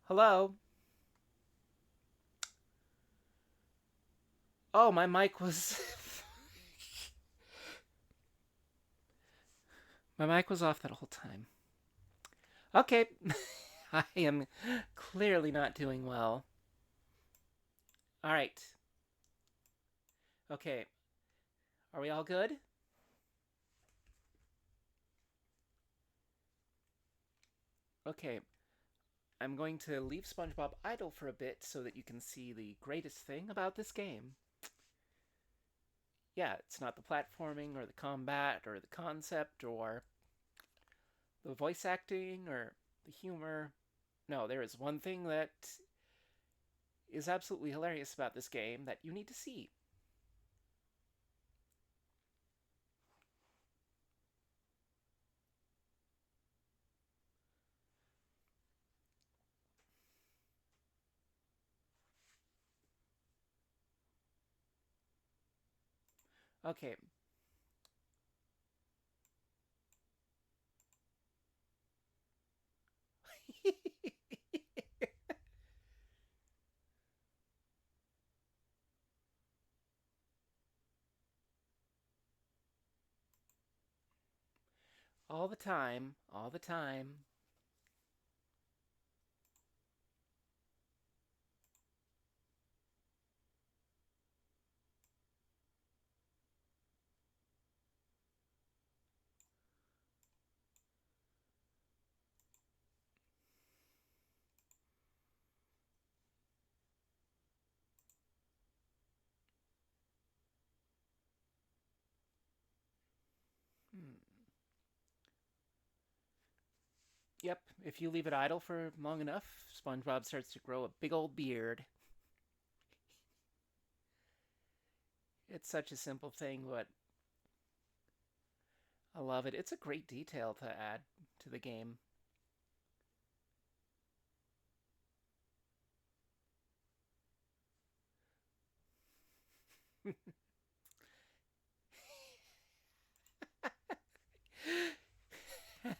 Hello? Oh, my mic was my mic was off that whole time. Okay. I am clearly not doing well. All right. Okay. Are we all good? Okay. I'm going to leave SpongeBob idle for a bit so that you can see the greatest thing about this game. Yeah, it's not the platforming or the combat or the concept or the voice acting or the humor. No, there is one thing that is absolutely hilarious about this game that you need to see. Okay. All the time, all the time. Hmm. Yep, if you leave it idle for long enough, SpongeBob starts to grow a big old beard. It's such a simple thing, but I love it. It's a great detail to add to the game.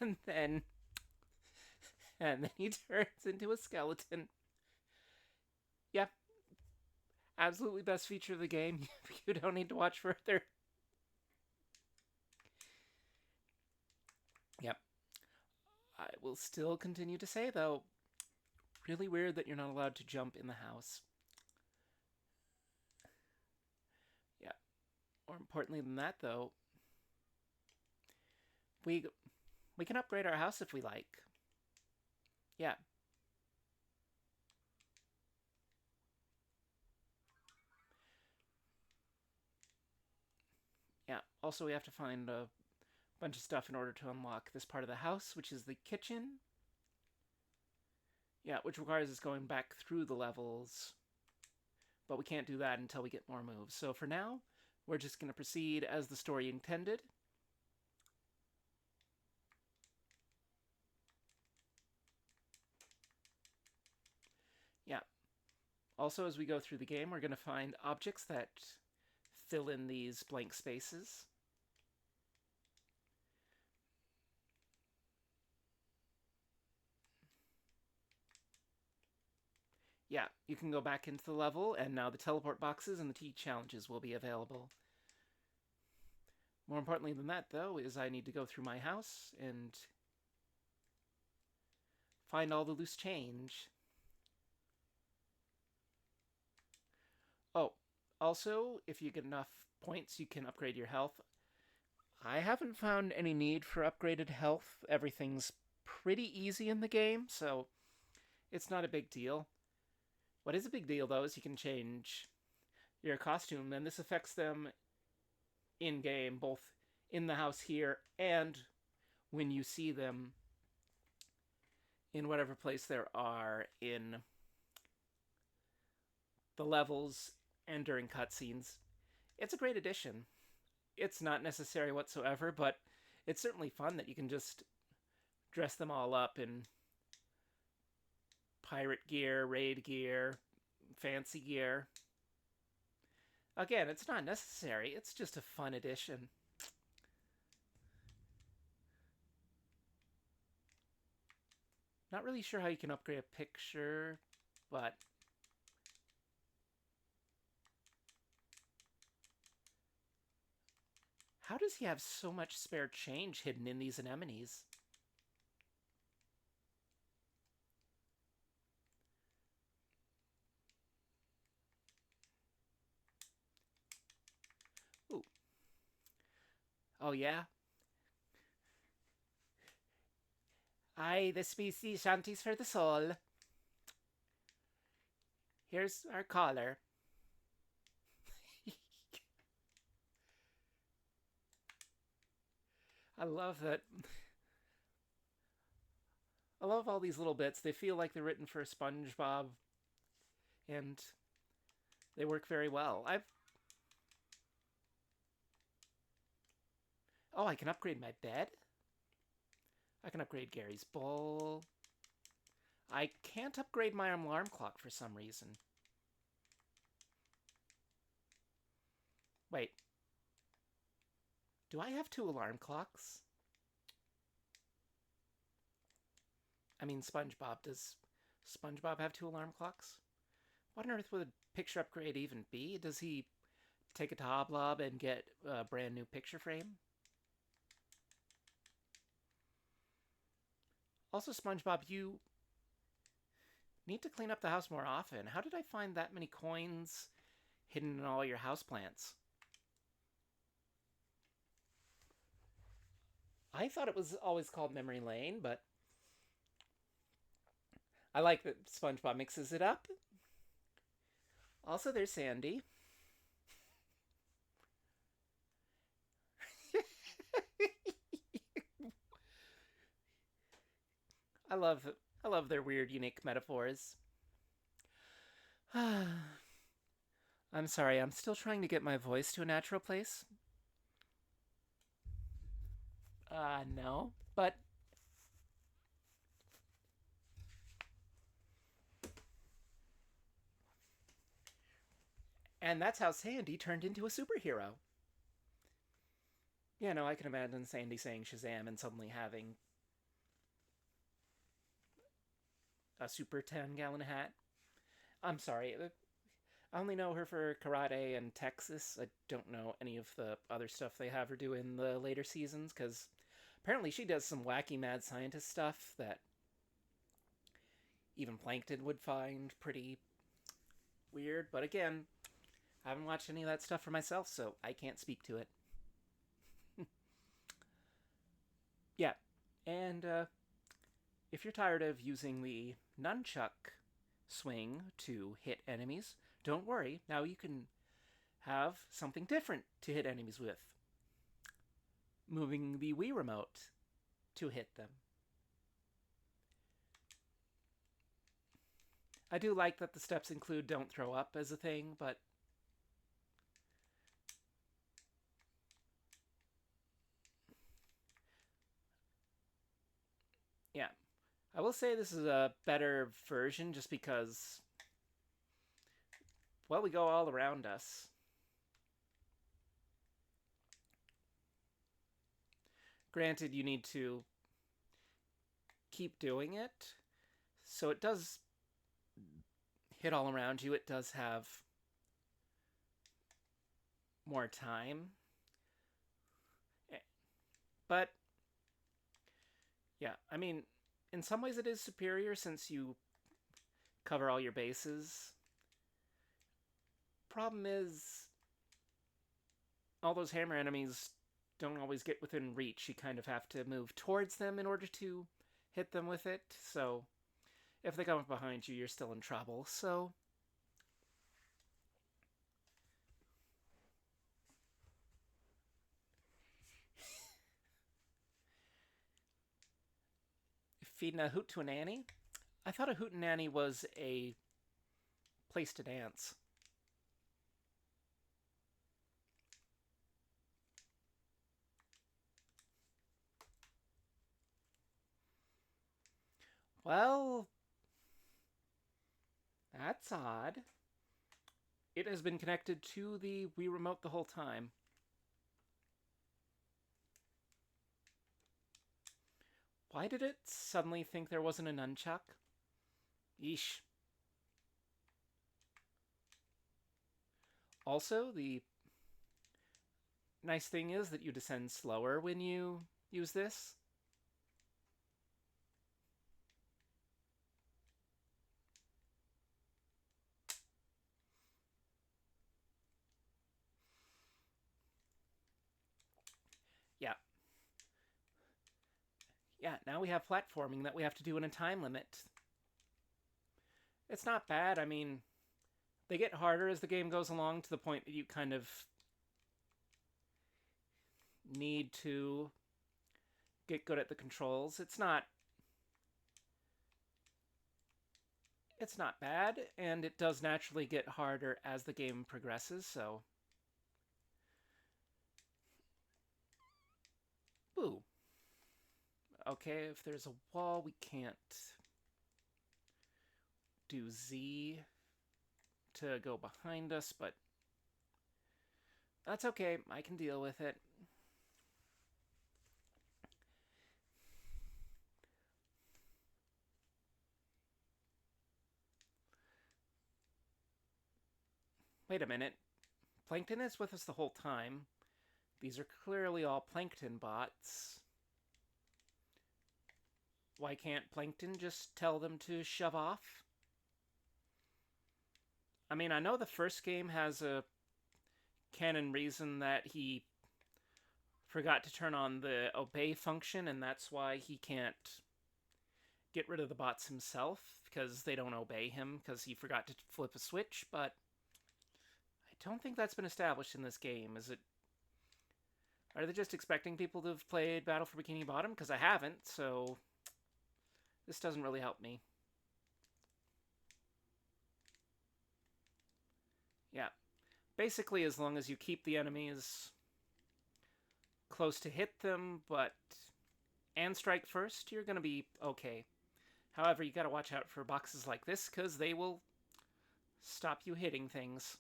and then and then he turns into a skeleton. Yep, absolutely best feature of the game. You don't need to watch further. Yep. I will still continue to say though, really weird that you're not allowed to jump in the house. Yeah. More importantly than that though, we we can upgrade our house if we like. Yeah. Yeah. Also, we have to find a bunch of stuff in order to unlock this part of the house, which is the kitchen. Yeah, which requires us going back through the levels, but we can't do that until we get more moves. So for now, we're just going to proceed as the story intended. Yeah. Also, as we go through the game, we're going to find objects that fill in these blank spaces. Yeah, you can go back into the level, and now the teleport boxes and the T challenges will be available. More importantly than that, though, is I need to go through my house and find all the loose change. Oh, also, if you get enough points, you can upgrade your health. I haven't found any need for upgraded health. Everything's pretty easy in the game, so it's not a big deal. What is a big deal, though, is you can change your costume, and this affects them in game, both in the house here and when you see them in whatever place there are in the levels and during cutscenes. It's a great addition. It's not necessary whatsoever, but it's certainly fun that you can just dress them all up in pirate gear, raid gear, fancy gear. Again, it's not necessary, it's just a fun addition. Not really sure how you can upgrade a picture, but how does he have so much spare change hidden in these anemones? Ooh. Oh, yeah? Aye, the species shanties for the soul. Here's our collar. I love that. I love all these little bits. They feel like they're written for SpongeBob, and they work very well. Oh, I can upgrade my bed? I can upgrade Gary's bowl. I can't upgrade my alarm clock for some reason. Wait. Do I have two alarm clocks? I mean, SpongeBob. Does SpongeBob have two alarm clocks? What on earth would a picture upgrade even be? Does he take it to Hoblob and get a brand new picture frame? Also, SpongeBob, you need to clean up the house more often. How did I find that many coins hidden in all your houseplants? I thought it was always called Memory Lane, but I like that SpongeBob mixes it up. Also, there's Sandy. I love I love their weird, unique metaphors. I'm sorry, I'm still trying to get my voice to a natural place. No. But and that's how Sandy turned into a superhero. Yeah, no, I can imagine Sandy saying Shazam and suddenly having a super 10-gallon hat. I'm sorry, I only know her for karate and Texas. I don't know any of the other stuff they have her do in the later seasons because apparently she does some wacky mad scientist stuff that even Plankton would find pretty weird. But again, I haven't watched any of that stuff for myself, so I can't speak to it. Yeah, and if you're tired of using the nunchuck swing to hit enemies, don't worry. Now you can have something different to hit enemies with. Moving the Wii remote to hit them. I do like that the steps include don't throw up as a thing, but yeah. I will say this is a better version just because, well, we go all around us. Granted, you need to keep doing it, so it does hit all around you. It does have more time. But, yeah, I mean, in some ways it is superior since you cover all your bases. Problem is, all those hammer enemies don't always get within reach. You kind of have to move towards them in order to hit them with it. So if they come up behind you, you're still in trouble. So feeding a hoot to a nanny. I thought a hoot and nanny was a place to dance. Well, that's odd. It has been connected to the Wii Remote the whole time. Why did it suddenly think there wasn't a nunchuck? Yeesh. Also, the nice thing is that you descend slower when you use this. Yeah. Yeah, now we have platforming that we have to do in a time limit. It's not bad. I mean, they get harder as the game goes along to the point that you kind of need to get good at the controls. It's not bad, and it does naturally get harder as the game progresses, so boo. Okay, if there's a wall, we can't do Z to go behind us, but that's okay. I can deal with it. Wait a minute. Plankton is with us the whole time. These are clearly all Plankton bots. Why can't Plankton just tell them to shove off? I mean, I know the first game has a canon reason that he forgot to turn on the obey function, and that's why he can't get rid of the bots himself, because they don't obey him because he forgot to flip a switch, but I don't think that's been established in this game. Is it? Are they just expecting people to have played Battle for Bikini Bottom? Because I haven't, so this doesn't really help me. Yeah. Basically, as long as you keep the enemies close to hit them, and strike first, you're going to be okay. However, you got to watch out for boxes like this, because they will stop you hitting things.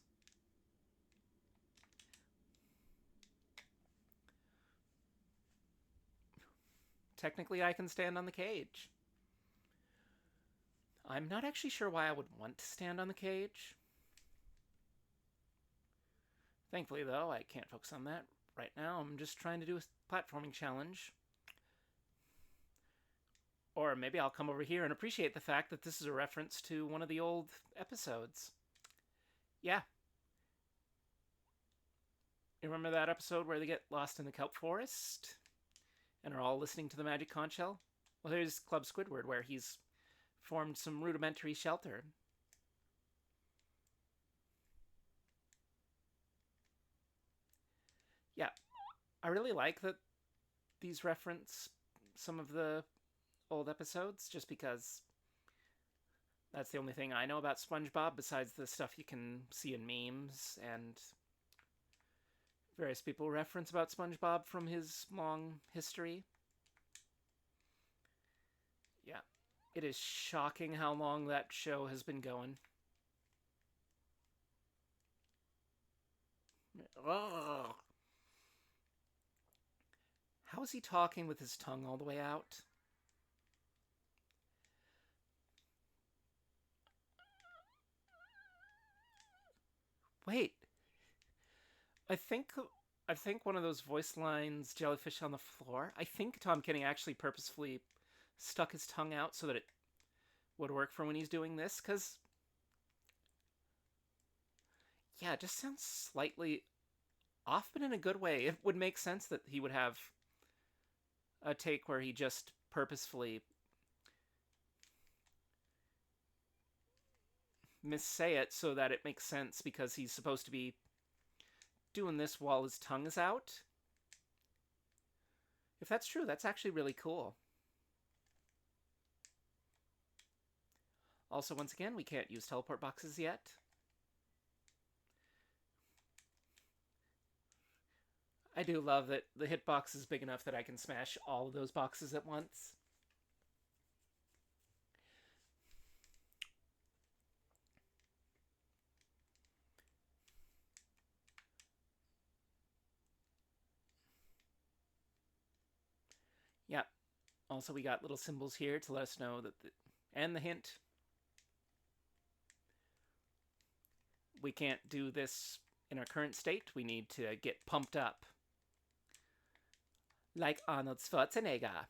Technically, I can stand on the cage. I'm not actually sure why I would want to stand on the cage. Thankfully, though, I can't focus on that right now. I'm just trying to do a platforming challenge. Or maybe I'll come over here and appreciate the fact that this is a reference to one of the old episodes. Yeah. You remember that episode where they get lost in the kelp forest and are all listening to the magic conch shell? Well, here's Club Squidward, where he's formed some rudimentary shelter. Yeah, I really like that these reference some of the old episodes, just because that's the only thing I know about SpongeBob besides the stuff you can see in memes, and various people reference about SpongeBob from his long history. Yeah, it is shocking how long that show has been going. Ugh. How is he talking with his tongue all the way out? Wait, I think I think one of those voice lines, "jellyfish on the floor." I think Tom Kenny actually purposefully stuck his tongue out so that it would work for when he's doing this. Because yeah, it just sounds slightly off, but in a good way. It would make sense that he would have a take where he just purposefully missay it so that it makes sense because he's supposed to be doing this while his tongue is out. If that's true, that's actually really cool. Also, once again, we can't use teleport boxes yet. I do love that the hitbox is big enough that I can smash all of those boxes at once. Yeah, Also, we got little symbols here to let us know that, and the hint. We can't do this in our current state. We need to get pumped up. Like Arnold Schwarzenegger,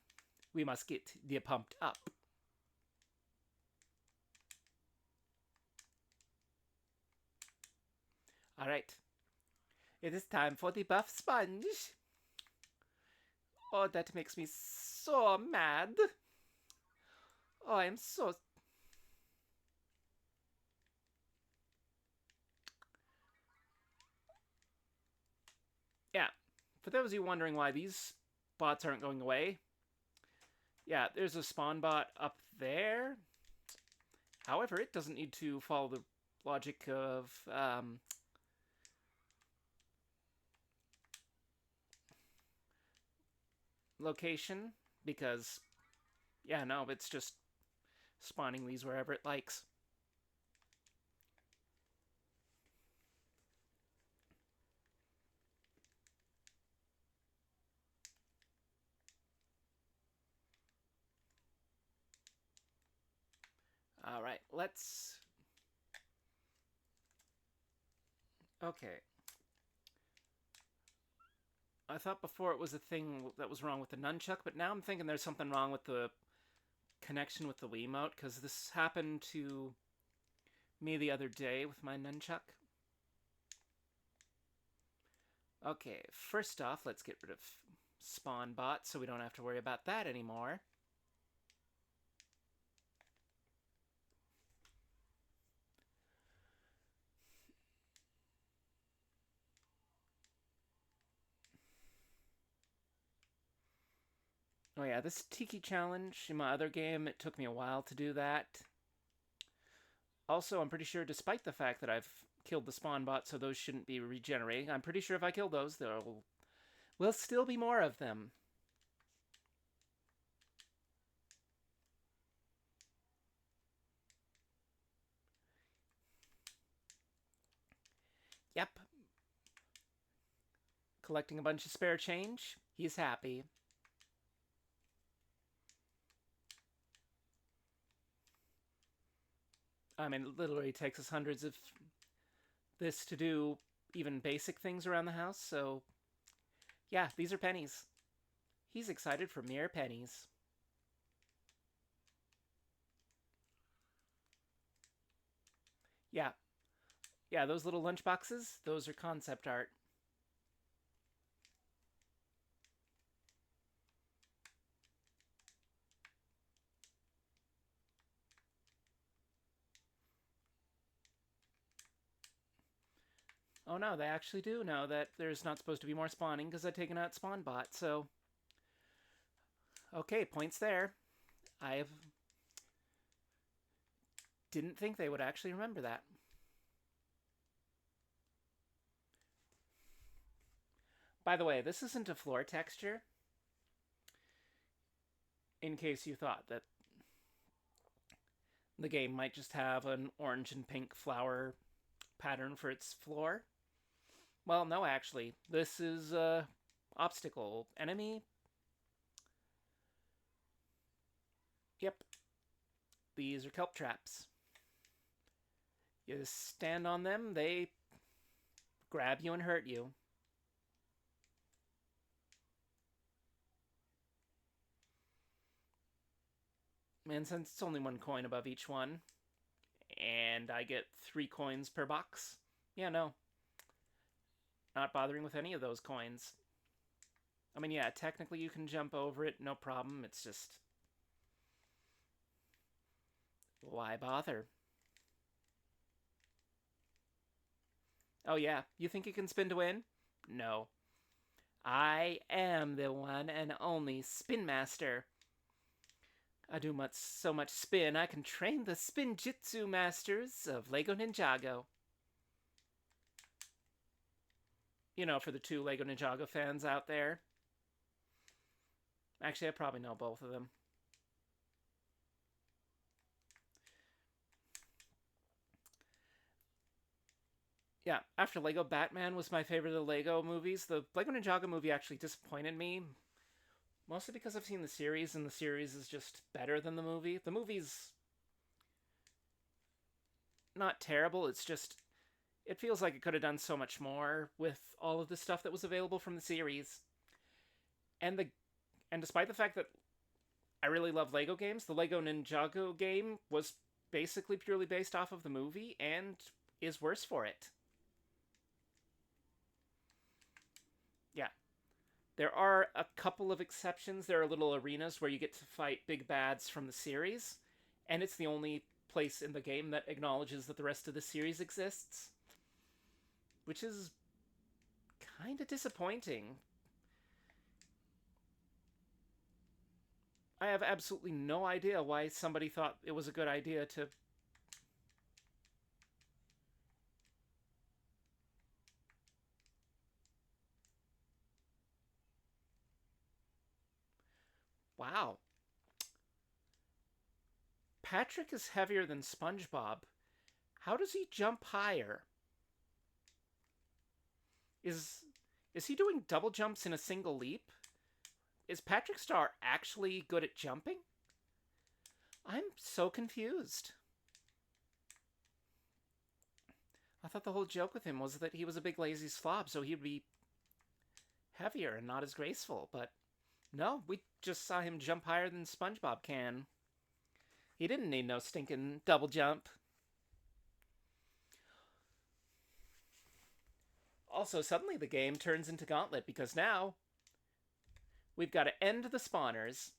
we must get the pumped up. All right. It is time for the buff sponge. Oh, that makes me so mad. Oh, I'm so. Yeah. For those of you wondering why these bots aren't going away, yeah, there's a spawn bot up there. However, it doesn't need to follow the logic of location because, yeah, no, it's just spawning these wherever it likes. All right, let's. Okay. I thought before it was a thing that was wrong with the nunchuck, but now I'm thinking there's something wrong with the connection with the Wiimote because this happened to me the other day with my nunchuck. Okay, first off, let's get rid of spawn bot so we don't have to worry about that anymore. Oh yeah, this Tiki challenge in my other game, it took me a while to do that. Also, I'm pretty sure despite the fact that I've killed the spawn bot, so those shouldn't be regenerating, I'm pretty sure if I kill those, there will still be more of them. Yep. Collecting a bunch of spare change. He's happy. I mean, it literally takes us hundreds of this to do even basic things around the house, so yeah, these are pennies. He's excited for mere pennies. Yeah. Yeah, those little lunch boxes, those are concept art. Oh no, they actually do know that there's not supposed to be more spawning because I've taken out spawn bot, so. Okay, points there. I didn't think they would actually remember that. By the way, this isn't a floor texture, in case you thought that the game might just have an orange and pink flower pattern for its floor. Well, no, actually. This is a obstacle enemy. Yep. These are kelp traps. You stand on them, they grab you and hurt you. And since it's only one coin above each one, and I get 3 coins per box, yeah, no. Not bothering with any of those coins. I mean, yeah, technically you can jump over it, no problem. It's just. Why bother? Oh, yeah, you think you can spin to win? No. I am the one and only Spin Master. I do so much spin, I can train the spin jitsu masters of Lego Ninjago. You know, for the 2 Lego Ninjago fans out there. Actually, I probably know both of them. Yeah, after Lego Batman was my favorite of the Lego movies, the Lego Ninjago movie actually disappointed me. Mostly because I've seen the series, and the series is just better than the movie. The movie's not terrible, it's just it feels like it could have done so much more with all of the stuff that was available from the series. And the and despite the fact that I really love Lego games, the Lego Ninjago game was basically purely based off of the movie and is worse for it. Yeah. There are a couple of exceptions. There are little arenas where you get to fight big bads from the series, and it's the only place in the game that acknowledges that the rest of the series exists, which is kind of disappointing. I have absolutely no idea why somebody thought it was a good idea to. Wow. Patrick is heavier than SpongeBob. How does he jump higher? Is is he doing double jumps in a single leap? Is Patrick Star actually good at jumping? I'm so confused. I thought the whole joke with him was that he was a big lazy slob, so he'd be heavier and not as graceful, but no, we just saw him jump higher than SpongeBob can. He didn't need no stinking double jump. Also, suddenly the game turns into Gauntlet because now we've got to end the spawners.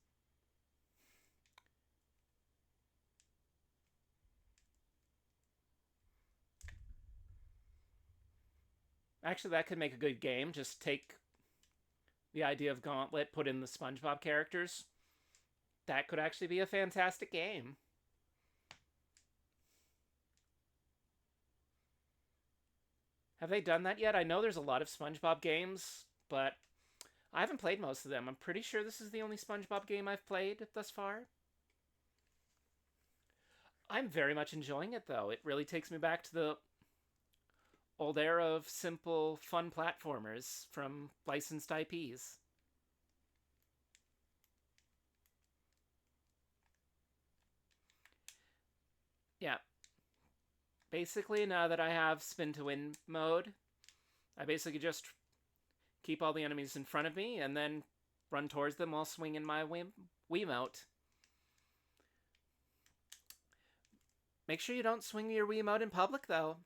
Actually, that could make a good game. Just take the idea of Gauntlet, put in the SpongeBob characters. That could actually be a fantastic game. Have they done that yet? I know there's a lot of SpongeBob games, but I haven't played most of them. I'm pretty sure this is the only SpongeBob game I've played thus far. I'm very much enjoying it, though. It really takes me back to the old era of simple, fun platformers from licensed IPs. Yeah, basically, now that I have spin to win mode, I basically just keep all the enemies in front of me and then run towards them while swinging my Wiimote. Make sure you don't swing your Wiimote in public, though.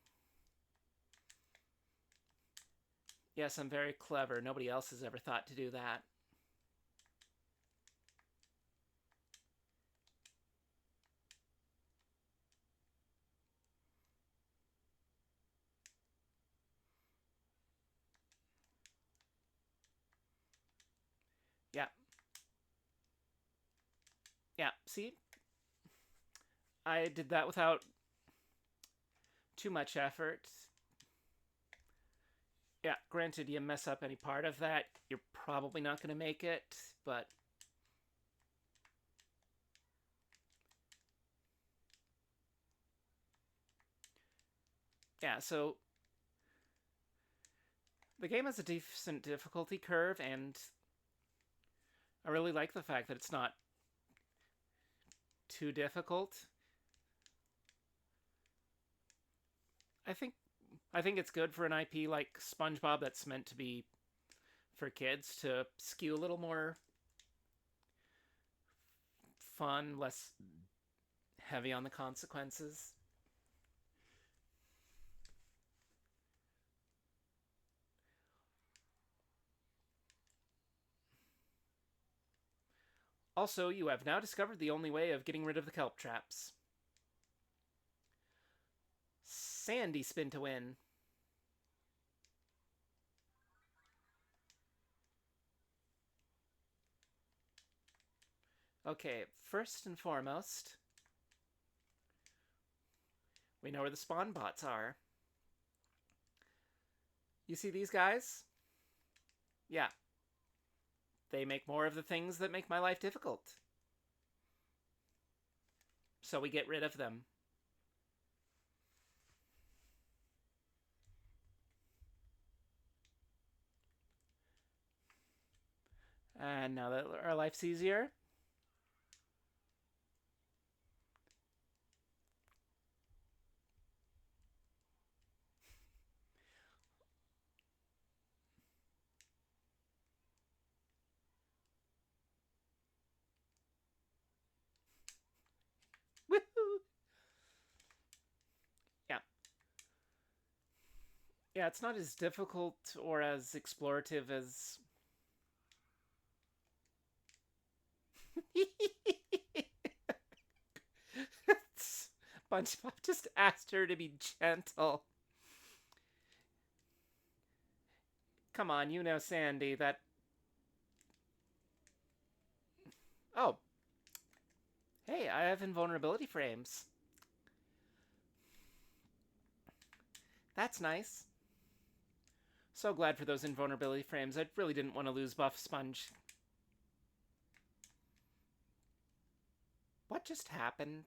Yes, I'm very clever. Nobody else has ever thought to do that. Yeah. Yeah, see? I did that without too much effort. Yeah, granted, you mess up any part of that, you're probably not going to make it, but yeah, so the game has a decent difficulty curve, and I really like the fact that it's not too difficult. I think I think it's good for an IP like SpongeBob that's meant to be for kids to skew a little more fun, less heavy on the consequences. Also, you have now discovered the only way of getting rid of the kelp traps. Sandy spin to win. Okay, first and foremost, we know where the spawn bots are. You see these guys? Yeah, they make more of the things that make my life difficult. So we get rid of them. And now that our life's easier. Woohoo! Yeah. Yeah, it's not as difficult or as explorative as. SpongeBob just asked her to be gentle. Come on, you know Sandy, that. Oh, hey, I have invulnerability frames. That's nice. So glad for those invulnerability frames. I really didn't want to lose Buff Sponge. What just happened?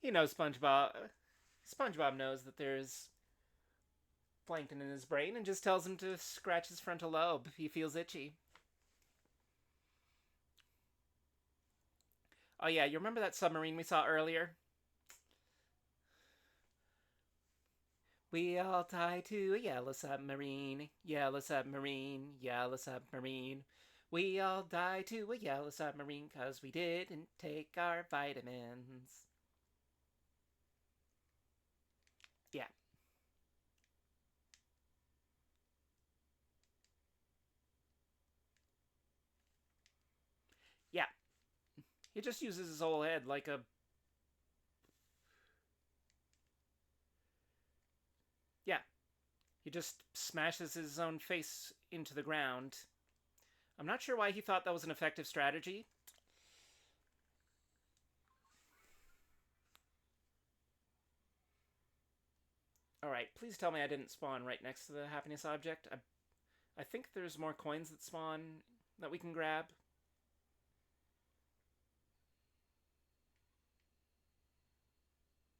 You know, SpongeBob knows that there's plankton in his brain and just tells him to scratch his frontal lobe if he feels itchy. Oh yeah, you remember that submarine we saw earlier? We all tie to a yellow submarine, yellow submarine, yellow submarine. We all die to a yellow submarine 'cause we didn't take our vitamins. Yeah. Yeah. He just uses his whole head like a. Yeah. He just smashes his own face into the ground. I'm not sure why he thought that was an effective strategy. Alright, please tell me I didn't spawn right next to the happiness object. I think there's more coins that spawn that we can grab.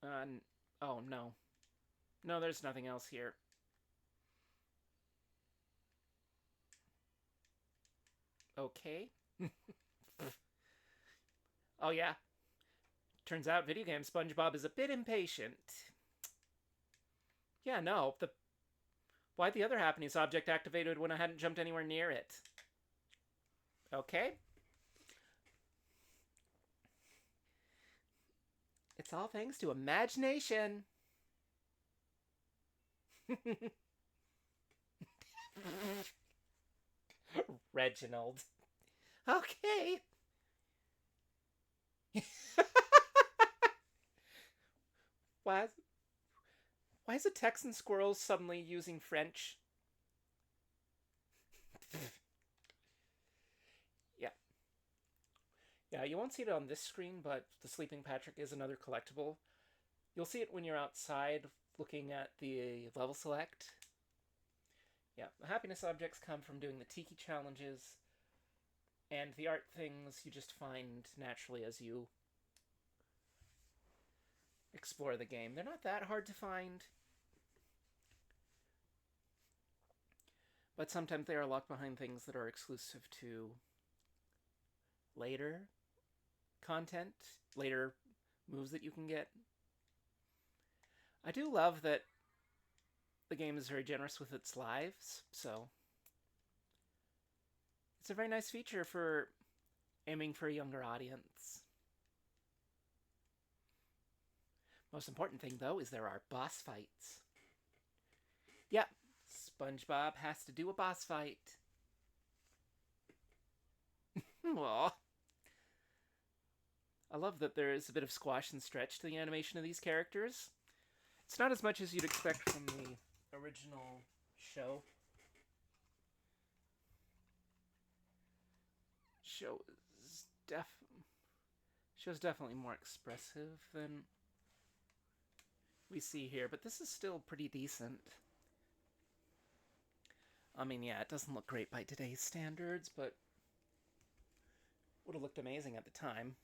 Uh, oh, no. No, there's nothing else here. Okay. Oh, yeah. Turns out video game SpongeBob is a bit impatient. Yeah, no. Why the other happiness object activated when I hadn't jumped anywhere near it? Okay. It's all thanks to imagination. Reginald. Okay. why, why is a Texan squirrel suddenly using French? Yeah. Yeah, you won't see it on this screen, but the Sleeping Patrick is another collectible. You'll see it when you're outside looking at the level select. Yeah, the happiness objects come from doing the Tiki challenges, and the art things you just find naturally as you explore the game. They're not that hard to find, but sometimes they are locked behind things that are exclusive to later content, later moves that you can get. I do love that the game is very generous with its lives, so it's a very nice feature for aiming for a younger audience. Most important thing, though, is there are boss fights. Yep, SpongeBob has to do a boss fight. Aww. I love that there is a bit of squash and stretch to the animation of these characters. It's not as much as you'd expect from the original show. Show is show's definitely more expressive than we see here, but this is still pretty decent. I mean, yeah, it doesn't look great by today's standards, but Would have looked amazing at the time.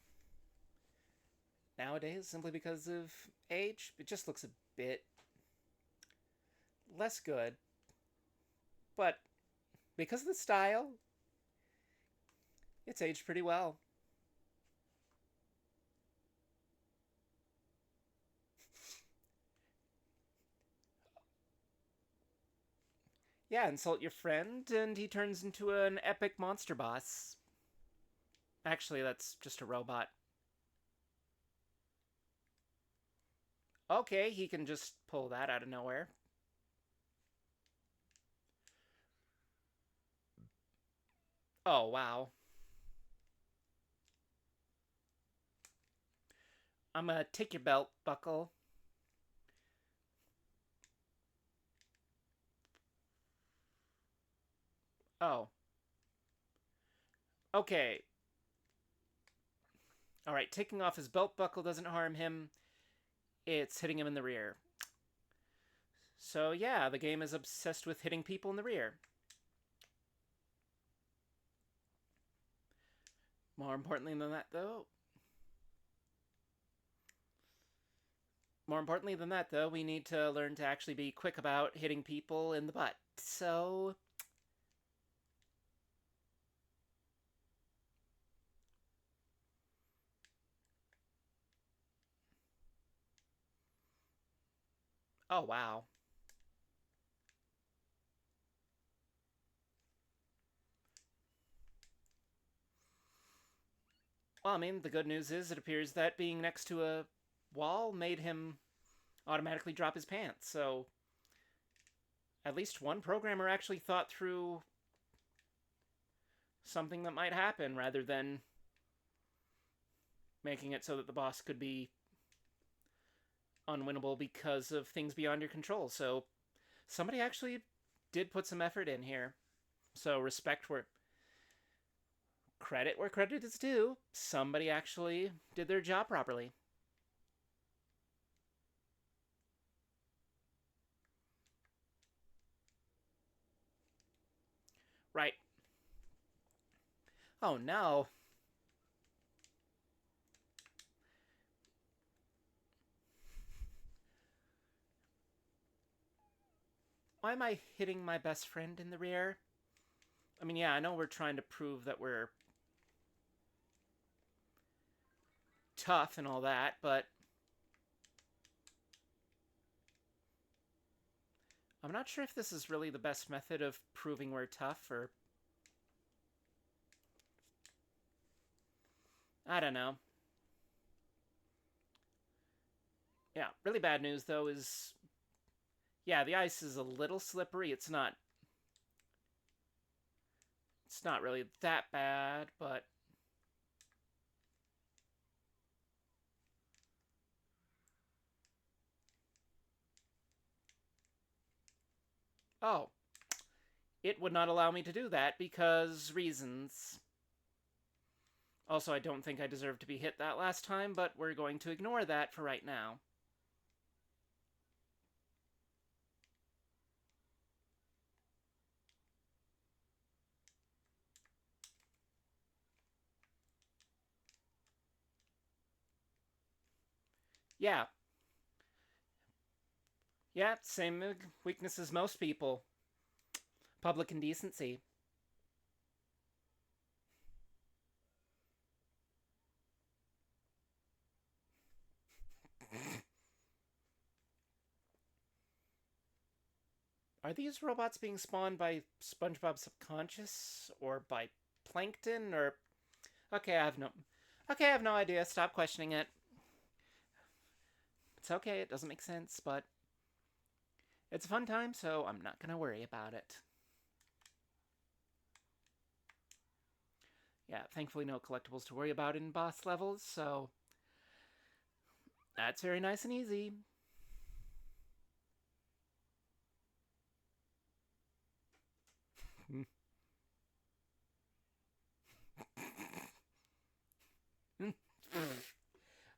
Nowadays, simply because of age, it just looks a bit less good. But because of the style, it's aged pretty well. Yeah, insult your friend, and he turns into an epic monster boss. Actually, that's just a robot. Okay, he can just pull that out of nowhere. Oh, wow. I'm gonna take your belt buckle. Oh, okay. Alright, taking off his belt buckle doesn't harm him, it's hitting him in the rear. So, yeah, the game is obsessed with hitting people in the rear. More importantly than that, though, we need to learn to actually be quick about hitting people in the butt. So, oh wow. Well, I mean, the good news is it appears that being next to a wall made him automatically drop his pants. So, at least one programmer actually thought through something that might happen rather than making it so that the boss could be unwinnable because of things beyond your control. So, somebody actually did put some effort in here. So, respect where credit is due. Somebody actually did their job properly. Right. Oh no. Why am I hitting my best friend in the rear? I mean, yeah, I know we're trying to prove that we're tough and all that, but I'm not sure if this is really the best method of proving we're tough, or I don't know. Yeah, really bad news though is yeah, the ice is a little slippery. It's not really that bad, but oh, it would not allow me to do that because reasons. Also, I don't think I deserved to be hit that last time, but we're going to ignore that for right now. Yeah, yeah, same weakness as most people. Public indecency. Are these robots being spawned by SpongeBob's subconscious or by plankton or okay, I have no idea. Stop questioning it. It's okay. It doesn't make sense, but it's a fun time, so I'm not going to worry about it. Yeah, thankfully no collectibles to worry about in boss levels, so that's very nice and easy.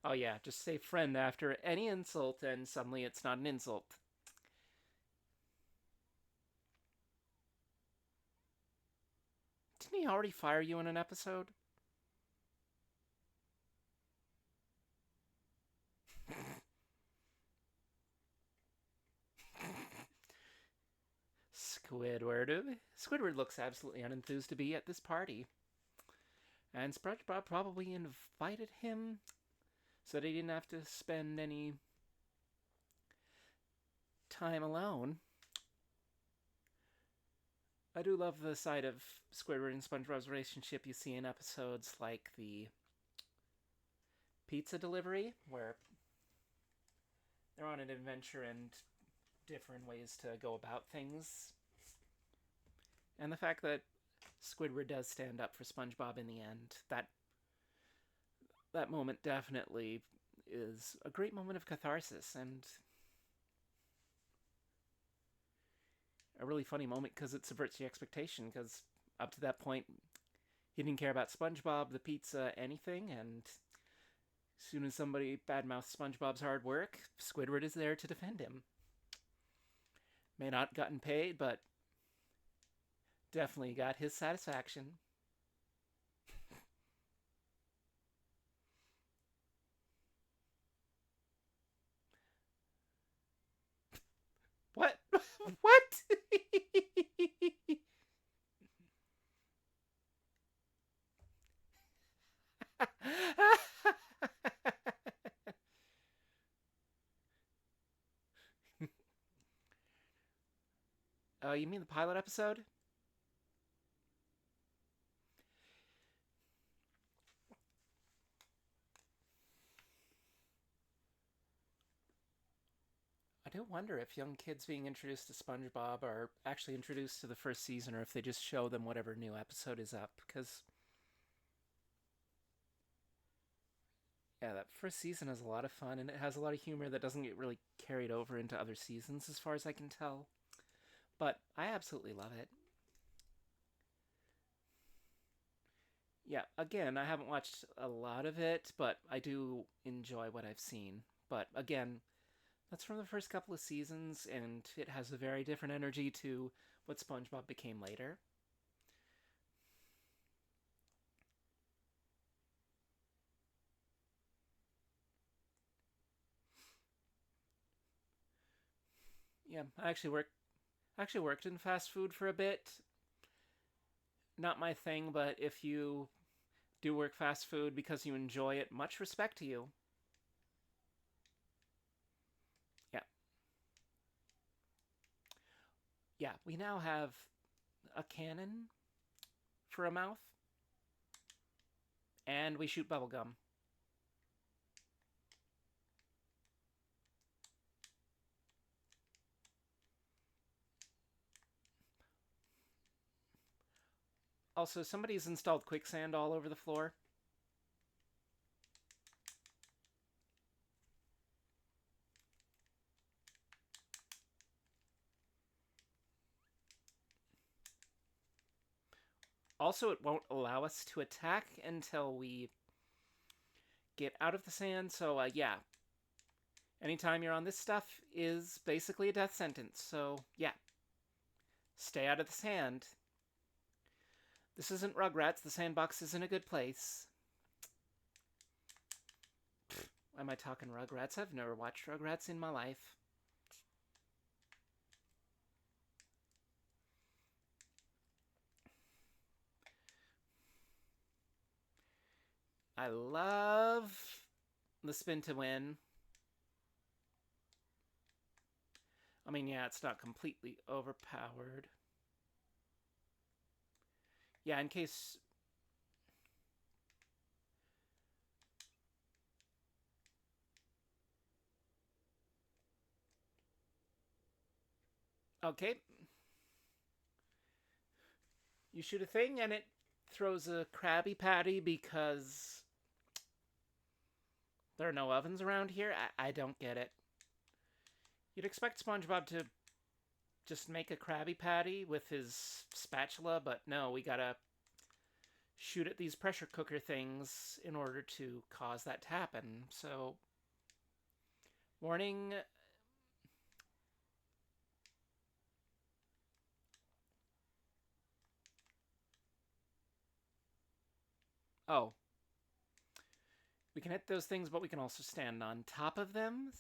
Oh yeah, just say friend after any insult and suddenly it's not an insult. Didn't he already fire you in an episode? Squidward looks absolutely unenthused to be at this party. And SpongeBob probably invited him so that he didn't have to spend any time alone. I do love the side of Squidward and SpongeBob's relationship you see in episodes like the pizza delivery, where they're on an adventure and different ways to go about things. And the fact that Squidward does stand up for SpongeBob in the end, that moment definitely is a great moment of catharsis and a really funny moment because it subverts the expectation, because up to that point he didn't care about SpongeBob, the pizza, anything, and as soon as somebody badmouths SpongeBob's hard work, Squidward is there to defend him. May not gotten paid, but definitely got his satisfaction. What? What? You mean the pilot episode? I do wonder if young kids being introduced to SpongeBob are actually introduced to the first season, or if they just show them whatever new episode is up. Because, yeah, that first season is a lot of fun, and it has a lot of humor that doesn't get really carried over into other seasons, as far as I can tell. But I absolutely love it. Yeah, again, I haven't watched a lot of it, but I do enjoy what I've seen. But again, that's from the first couple of seasons, and it has a very different energy to what SpongeBob became later. Yeah, I actually worked in fast food for a bit. Not my thing, but if you do work fast food because you enjoy it, much respect to you. Yeah. Yeah, we now have a cannon for a mouth, and we shoot bubblegum. Also, somebody's installed quicksand all over the floor. Also, it won't allow us to attack until we get out of the sand, so yeah. Anytime you're on this stuff is basically a death sentence, so yeah. Stay out of the sand. This isn't Rugrats, the sandbox isn't a good place. Why am I talking Rugrats? I've never watched Rugrats in my life. I love the spin to win. I mean, yeah, it's not completely overpowered. Yeah, in case... Okay. You shoot a thing and it throws a Krabby Patty because there are no ovens around here. I don't get it. You'd expect SpongeBob to just make a Krabby Patty with his spatula, but no, we gotta shoot at these pressure cooker things in order to cause that to happen. So, warning. Oh, we can hit those things, but we can also stand on top of them.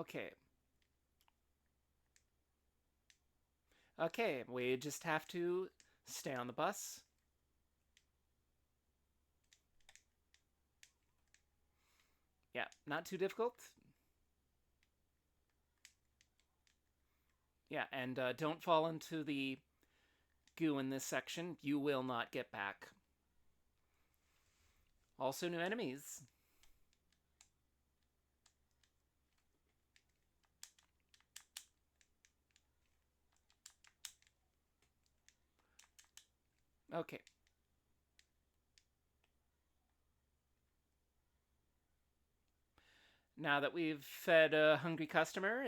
Okay. Okay, we just have to stay on the bus. Yeah, not too difficult. Yeah, and don't fall into the goo in this section. You will not get back. Also, new enemies. Okay. Now that we've fed a hungry customer,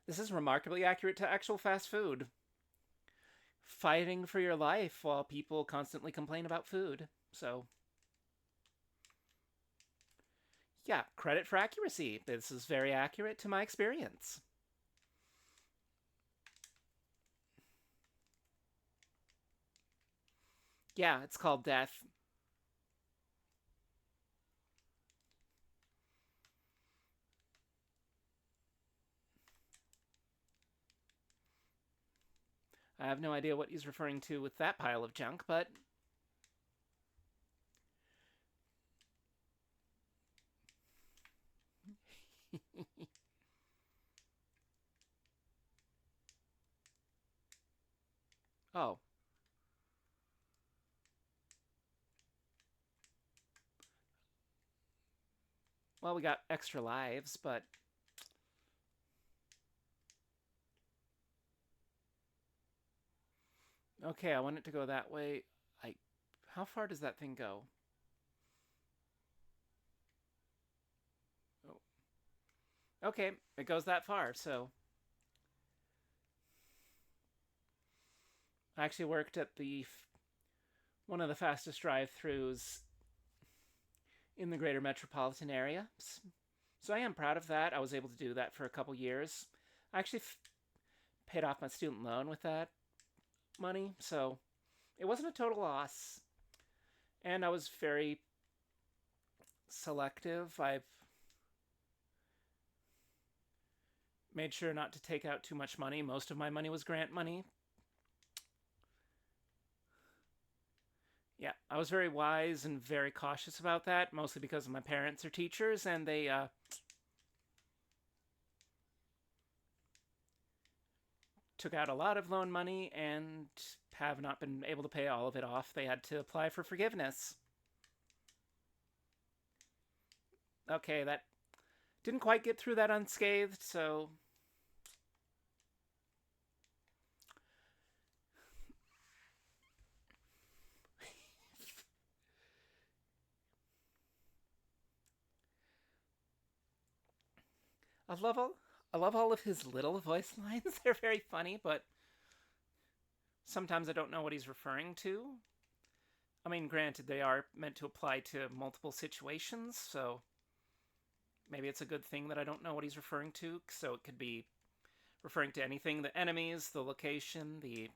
this is remarkably accurate to actual fast food. Fighting for your life while people constantly complain about food. So, yeah, credit for accuracy. This is very accurate to my experience. Yeah, it's called death. I have no idea what he's referring to with that pile of junk, but oh. Well, we got extra lives, but okay, I want it to go that way. I How far does that thing go? Oh. Okay, it goes that far. So, I actually worked at the one of the fastest drive-throughs in the greater metropolitan area. So I am proud of that. I was able to do that for a couple years. I actually paid off my student loan with that money, so it wasn't a total loss. And I was very selective. I've made sure not to take out too much money. Most of my money was grant money. Yeah, I was very wise and very cautious about that, mostly because my parents are teachers and they took out a lot of loan money and have not been able to pay all of it off. They had to apply for forgiveness. Okay, that didn't quite get through that unscathed, so I love all I love all of his little voice lines. They're very funny, but sometimes I don't know what he's referring to. I mean, granted, they are meant to apply to multiple situations, so maybe it's a good thing that I don't know what he's referring to. So it could be referring to anything: the enemies, the location, the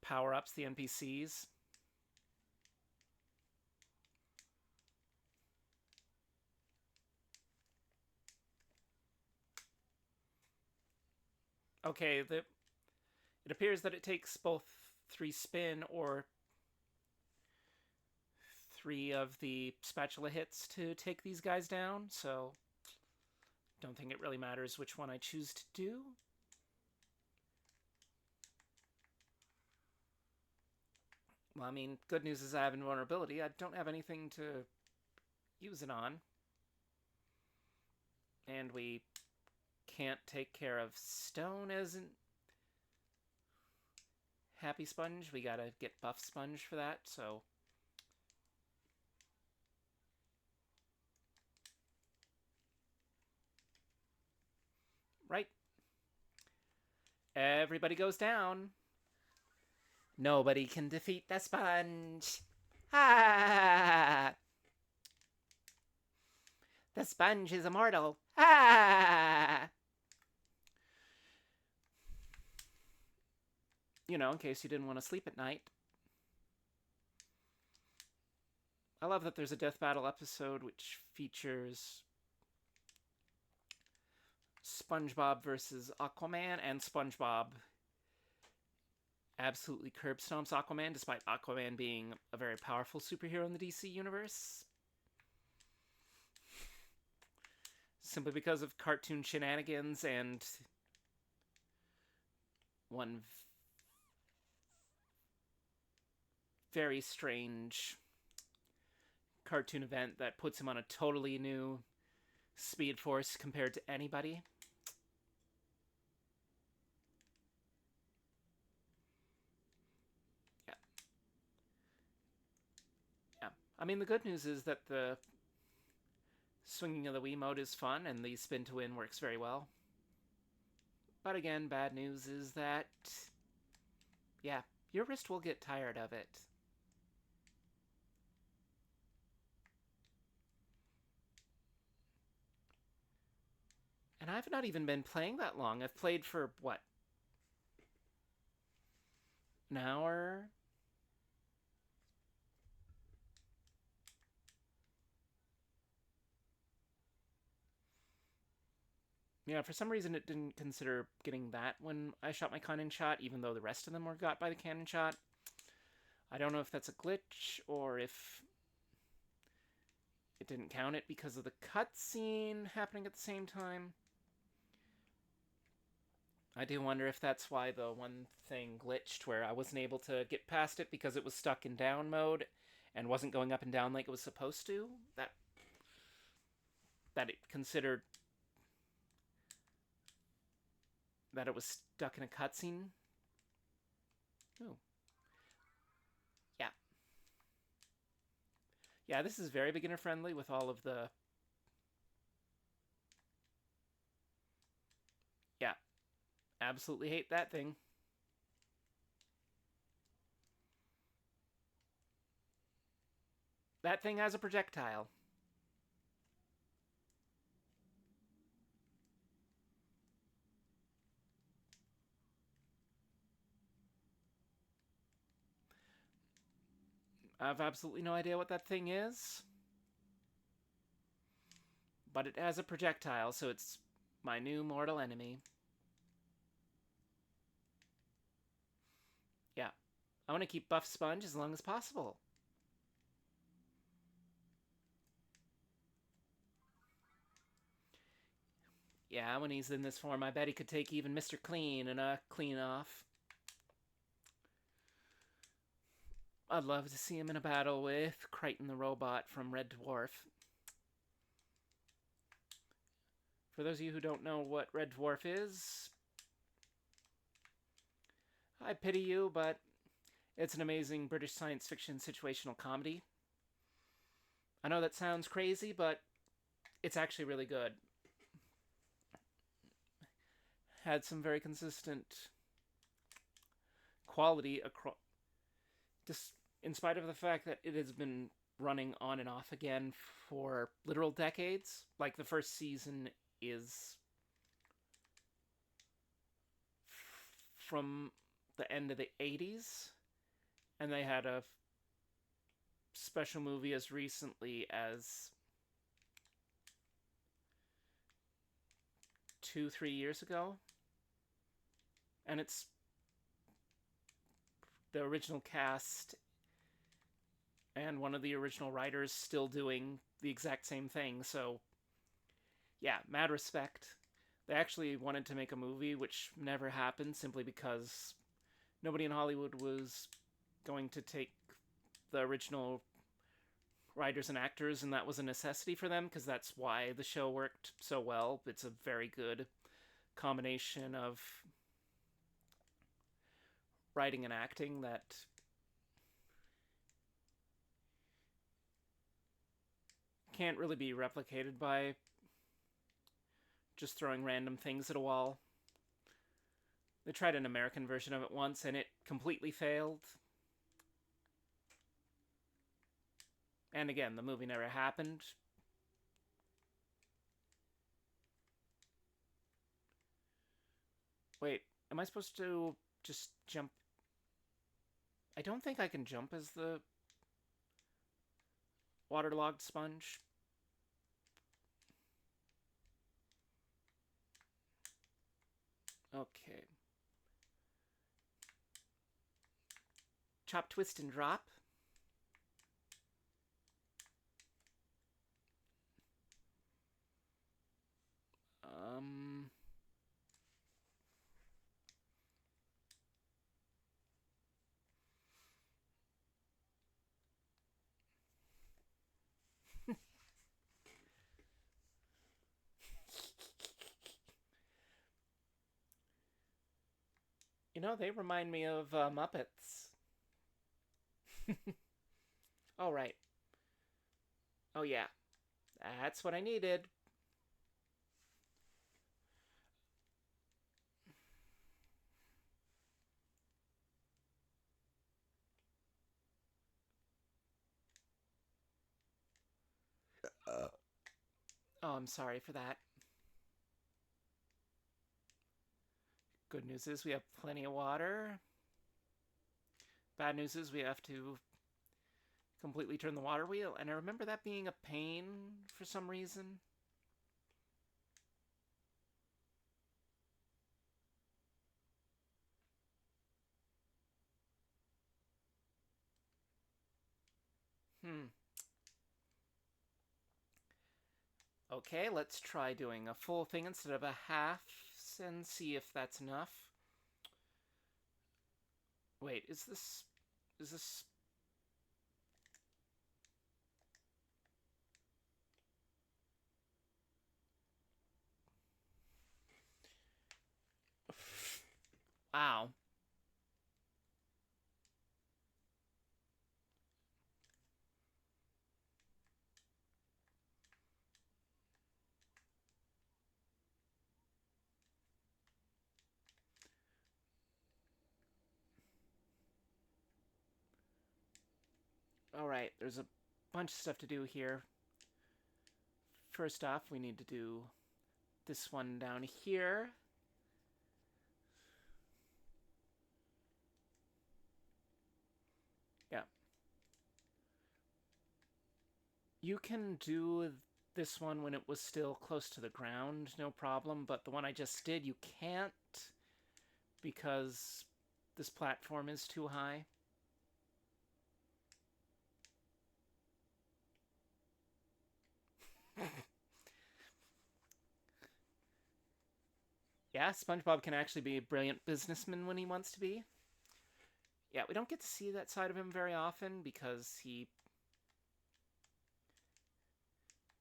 power ups, the NPCs. Okay, it appears that it takes both 3 spin or 3 of the spatula hits to take these guys down, so don't think it really matters which one I choose to do. Well, I mean, good news is I have invulnerability. I don't have anything to use it on. And we can't take care of stone as an happy sponge. We gotta get buff sponge for that, so. Right. Everybody goes down. Nobody can defeat the sponge. Ah! The sponge is immortal. Ah! You know, in case you didn't want to sleep at night. I love that there's a death battle episode which features SpongeBob versus Aquaman, and SpongeBob absolutely curb stomps Aquaman, despite Aquaman being a very powerful superhero in the DC universe, simply because of cartoon shenanigans and one very strange cartoon event that puts him on a totally new speed force compared to anybody. Yeah, yeah. I mean, the good news is that the swinging of the Wiimote is fun and the spin to win works very well. But again, bad news is that, yeah, your wrist will get tired of it. And I've not even been playing that long. I've played for, what, an hour? Yeah, for some reason it didn't consider getting that when I shot my cannon shot, even though the rest of them were got by the cannon shot. I don't know if that's a glitch or if it didn't count it because of the cutscene happening at the same time. I do wonder if that's why the one thing glitched where I wasn't able to get past it because it was stuck in down mode and wasn't going up and down like it was supposed to. That it considered that it was stuck in a cutscene. Oh, yeah. Yeah, this is very beginner friendly with all of the. Yeah, absolutely hate that thing. That thing has a projectile. I have absolutely no idea what that thing is, but it has a projectile, so it's my new mortal enemy. Yeah, I want to keep Buff Sponge as long as possible. Yeah, when he's in this form, I bet he could take even Mr. Clean and clean off. I'd love to see him in a battle with Crichton the Robot from Red Dwarf. For those of you who don't know what Red Dwarf is, I pity you, but it's an amazing British science fiction situational comedy. I know that sounds crazy, but it's actually really good. Had some very consistent quality across, just in spite of the fact that it has been running on and off again for literal decades. Like the first season is from the end of the 80s, and they had a special movie as recently as 2-3 years ago, and it's the original cast and one of the original writers still doing the exact same thing. So, yeah, mad respect. They actually wanted to make a movie, which never happened simply because nobody in Hollywood was going to take the original writers and actors, and that was a necessity for them because that's why the show worked so well. It's a very good combination of writing and acting that can't really be replicated by just throwing random things at a wall. They tried an American version of it once and it completely failed. And again, the movie never happened. Wait, am I supposed to just jump? I don't think I can jump as the. Waterlogged sponge. Okay. Chop, twist, and drop. Um... You know, they remind me of Muppets. Oh, right. Oh, yeah. That's what I needed. Oh, I'm sorry for that. Good news is we have plenty of water. Bad news is we have to completely turn the water wheel, and I remember that being a pain for some reason. Hmm. Okay, let's try doing a full thing instead of a half and see if that's enough. Wait, is this... Is this... Wow. Alright, there's a bunch of stuff to do here. First off, we need to do this one down here. Yeah. You can do this one when it was still close to the ground, no problem, but the one I just did, you can't because this platform is too high. Yeah, SpongeBob can actually be a brilliant businessman when he wants to be. Yeah, we don't get to see that side of him very often because he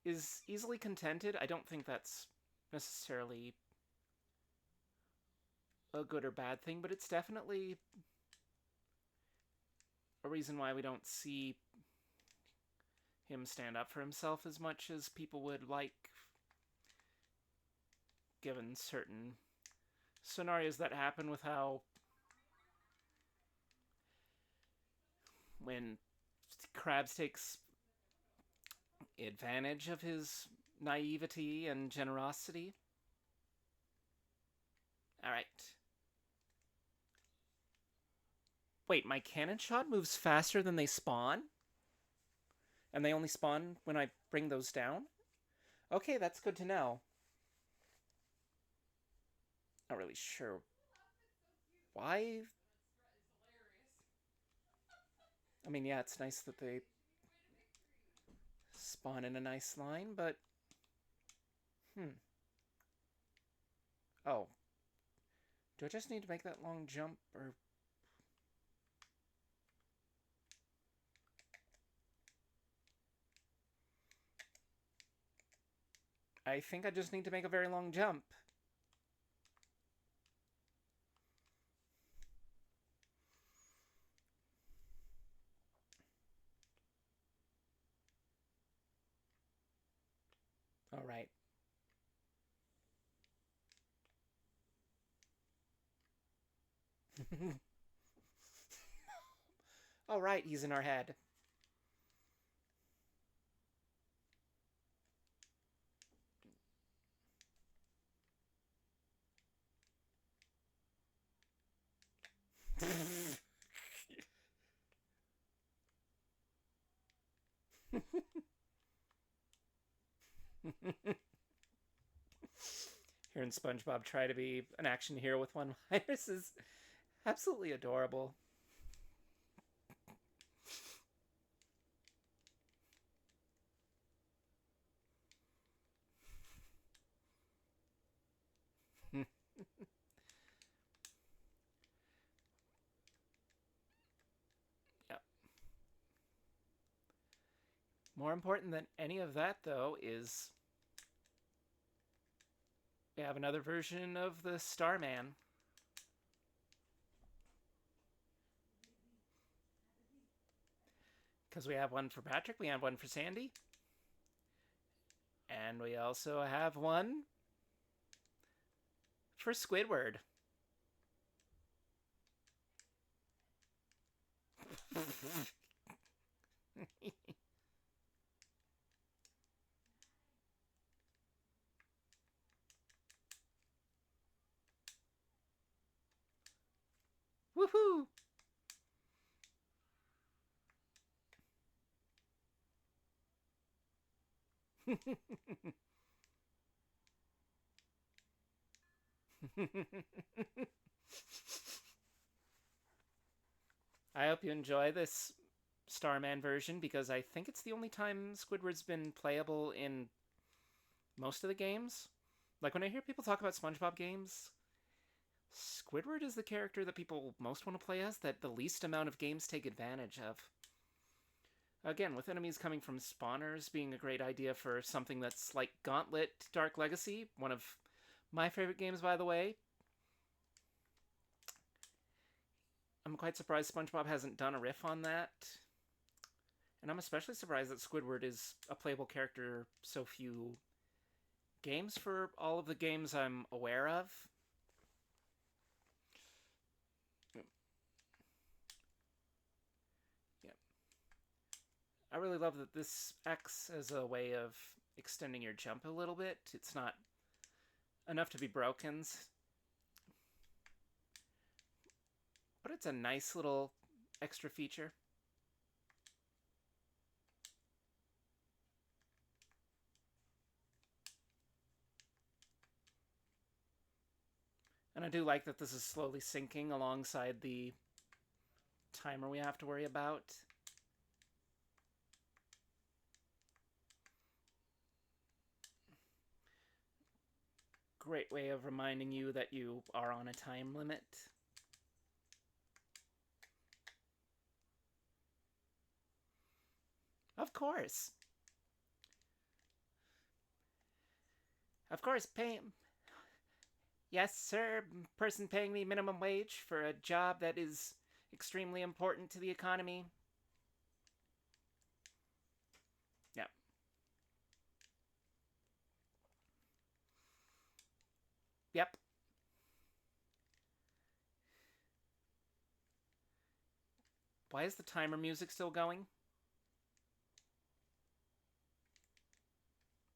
is easily contented. I don't think that's necessarily a good or bad thing, but it's definitely a reason why we don't see him stand up for himself as much as people would like, given certain scenarios that happen with how when Krabs takes advantage of his naivety and generosity. All right. Wait, my cannon shot moves faster than they spawn? And they only spawn when I bring those down? Okay, that's good to know. Not really sure why. I mean, yeah, it's nice that they spawn in a nice line, but... Oh. Do I just need to make that long jump, or... I think I just need to make a very long jump. Alright. Alright, he's in our head. Hearing SpongeBob try to be an action hero with one-liners is absolutely adorable. Yeah. More important than any of that, though, is we have another version of the Starman. Because we have one for Patrick, we have one for Sandy, and we also have one for Squidward. Woohoo! I hope you enjoy this Starman version because I think it's the only time Squidward's been playable in most of the games. Like when I hear people talk about SpongeBob games, Squidward is the character that people most want to play as, that the least amount of games take advantage of. Again, with enemies coming from spawners being a great idea for something that's like Gauntlet Dark Legacy, one of my favorite games, by the way. I'm quite surprised SpongeBob hasn't done a riff on that. And I'm especially surprised that Squidward is a playable character so few games for all of the games I'm aware of. Yeah. I really love that this acts as a way of extending your jump a little bit. It's not enough to be broken, but it's a nice little extra feature. And I do like that this is slowly sinking alongside the timer we have to worry about. Great way of reminding you that you are on a time limit. Of course. Of course, pay. Yes, sir. Person paying me minimum wage for a job that is extremely important to the economy. Yep. Yep. Why is the timer music still going?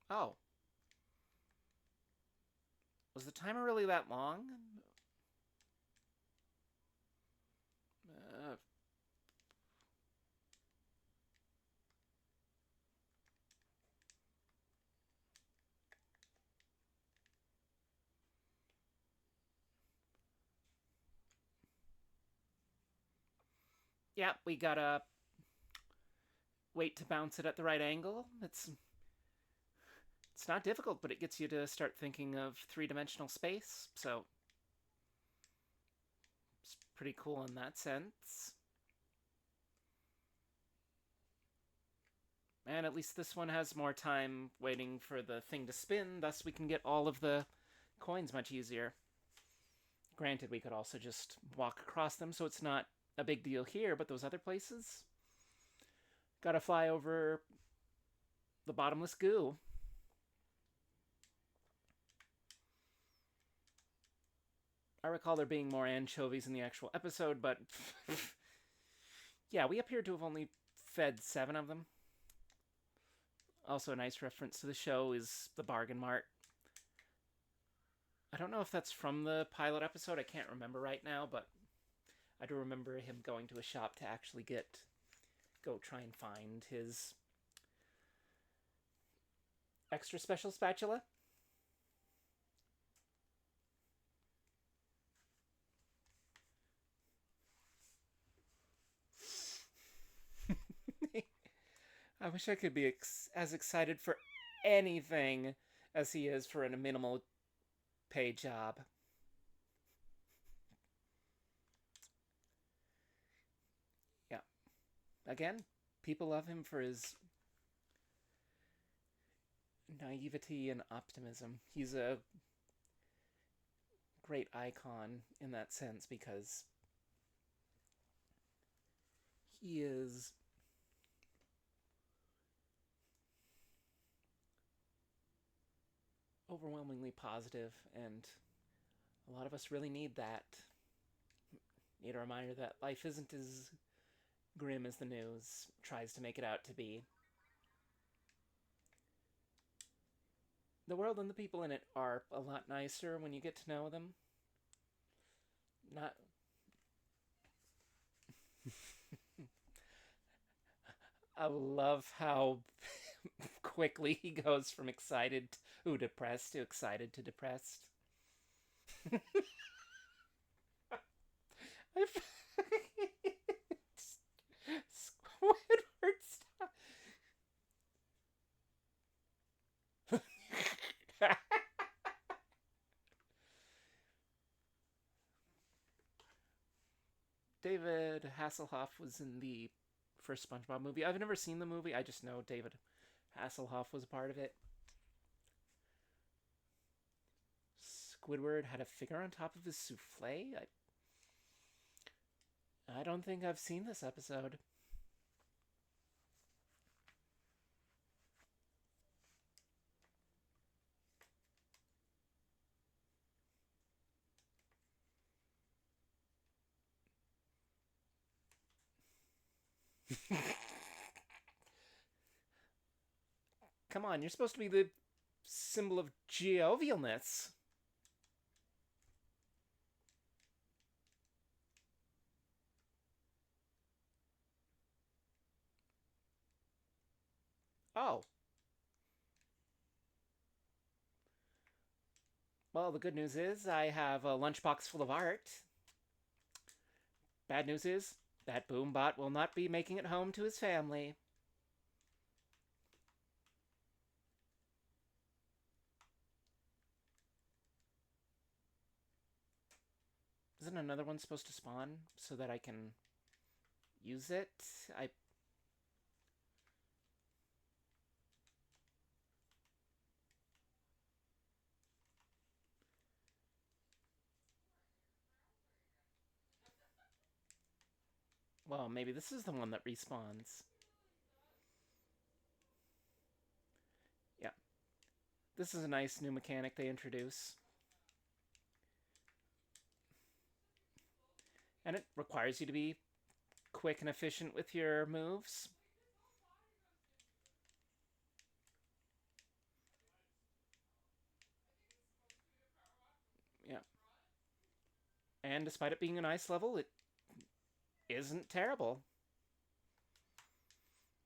Oh. Was the timer really that long? Uh, yeah, we gotta wait to bounce it at the right angle. It's not difficult, but it gets you to start thinking of three-dimensional space, so it's pretty cool in that sense. And at least this one has more time waiting for the thing to spin, thus we can get all of the coins much easier. Granted, we could also just walk across them, so it's not a big deal here, but those other places, gotta fly over the bottomless goo. I recall there being more anchovies in the actual episode, but yeah, we appear to have only fed 7 of them. Also, a nice reference to the show is the Bargain Mart. I don't know if that's from the pilot episode, I can't remember right now, but I do remember him going to a shop to actually go try and find his Extra special spatula? I wish I could be as excited for anything as he is for a minimal pay job. Yeah. Again, people love him for his naivety and optimism. He's a great icon in that sense because he is overwhelmingly positive, and a lot of us really need that. Need a reminder that life isn't as grim as the news tries to make it out to be. The world and the people in it are a lot nicer when you get to know them. Not. I love how quickly he goes from depressed to excited to depressed. Squidward, stop. David Hasselhoff was in the first SpongeBob movie. I've never seen the movie. I just know David Hasselhoff was a part of it. Squidward had a figure on top of his souffle. I don't think I've seen this episode. Come on, you're supposed to be the symbol of jovialness. Oh, well, the good news is I have a lunchbox full of art. Bad news is that Boombot will not be making it home to his family. Isn't another one supposed to spawn so that I can use it? I Well, maybe this is the one that respawns. Yeah, this is a nice new mechanic they introduce. And it requires you to be quick and efficient with your moves. Yeah. And despite it being an ice level, it isn't terrible.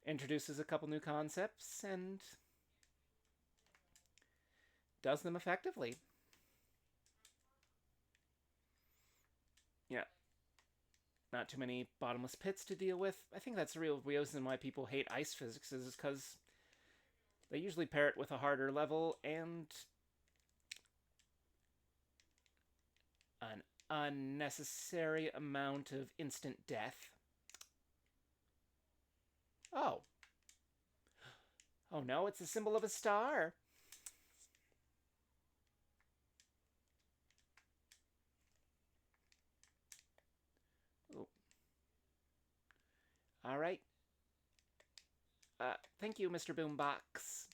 Introduces a couple new concepts and does them effectively. Yeah. Not too many bottomless pits to deal with. I think that's the real reason why people hate ice physics is because they usually pair it with a harder level and an unnecessary amount of instant death. Oh. Oh no, it's a symbol of a star. Oh. All right. Thank you, Mr. Boombox,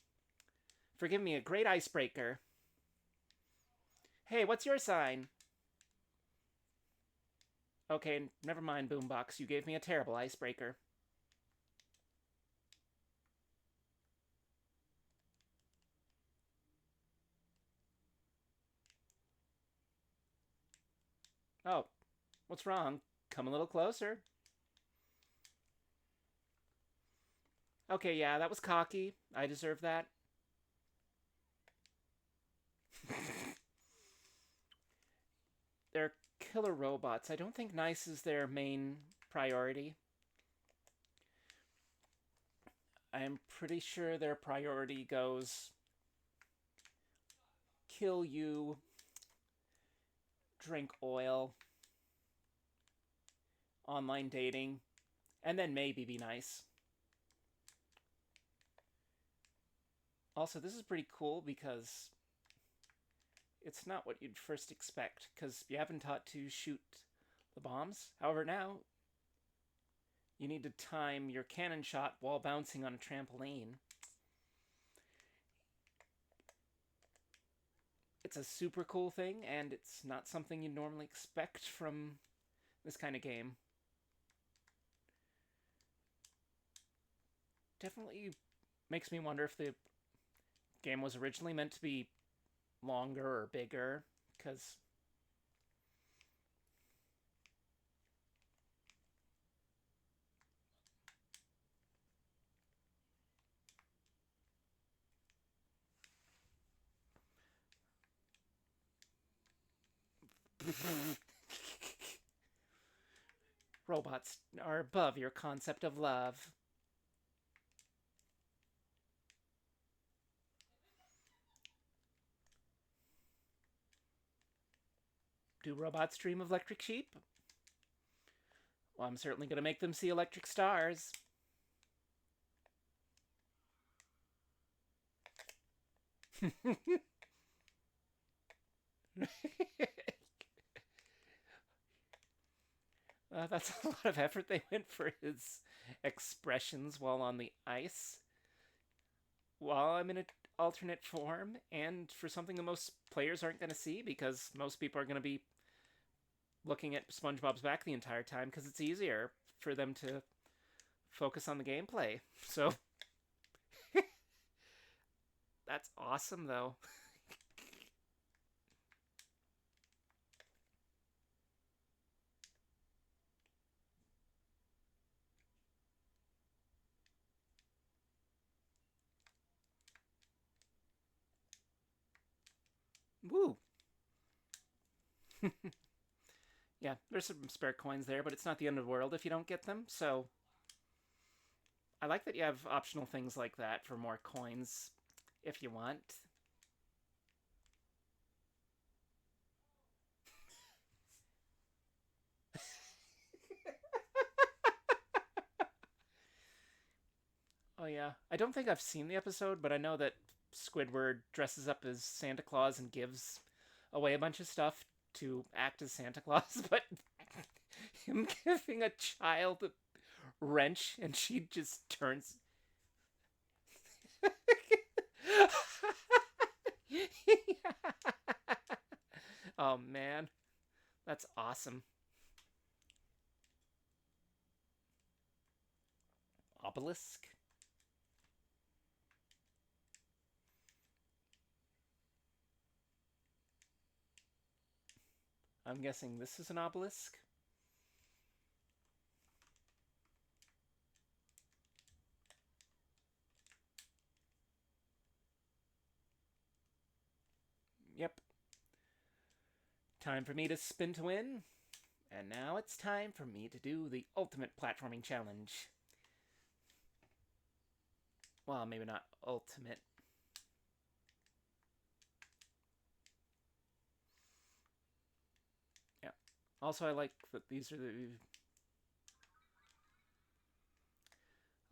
for giving me a great icebreaker. Hey, what's your sign? Okay, never mind, Boombox. You gave me a terrible icebreaker. Oh, what's wrong? Come a little closer. Okay, yeah, that was cocky. I deserve that. They're killer robots. I don't think nice is their main priority. I'm pretty sure their priority goes kill you, drink oil, online dating, and then maybe be nice. Also, this is pretty cool because it's not what you'd first expect, because you haven't taught to shoot the bombs. However, now you need to time your cannon shot while bouncing on a trampoline. It's a super cool thing, and it's not something you normally expect from this kind of game. Definitely makes me wonder if the game was originally meant to be longer or bigger, because robots are above your concept of love. Do robots dream of electric sheep? Well, I'm certainly going to make them see electric stars. That's a lot of effort they went for his expressions while on the ice, while I'm in an alternate form, and for something that most players aren't going to see because most people are going to be looking at SpongeBob's back the entire time because it's easier for them to focus on the gameplay. So that's awesome, though. Woo! Yeah, there's some spare coins there, but it's not the end of the world if you don't get them. So I like that you have optional things like that for more coins if you want. Oh yeah, I don't think I've seen the episode, but I know that Squidward dresses up as Santa Claus and gives away a bunch of stuff to act as Santa Claus, but him giving a child a wrench and she just turns. Oh man, that's awesome. Obelisk? I'm guessing this is an obelisk. Yep. Time for me to spin to win. And now it's time for me to do the ultimate platforming challenge. Well, maybe not ultimate. Yeah. Also, I like that these are the.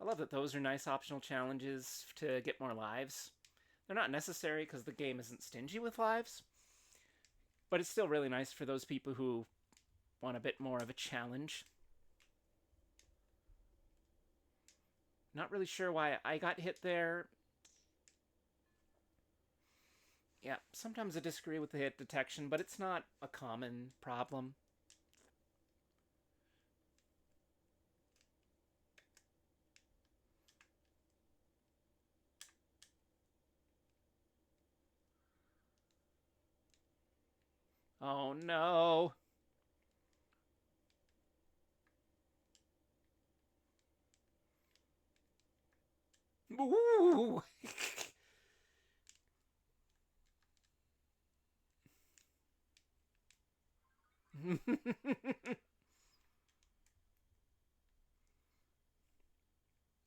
I love that those are nice optional challenges to get more lives. They're not necessary because the game isn't stingy with lives, but it's still really nice for those people who want a bit more of a challenge. Not really sure why I got hit there. Yeah, sometimes I disagree with the hit detection, but it's not a common problem. Oh no. Ooh.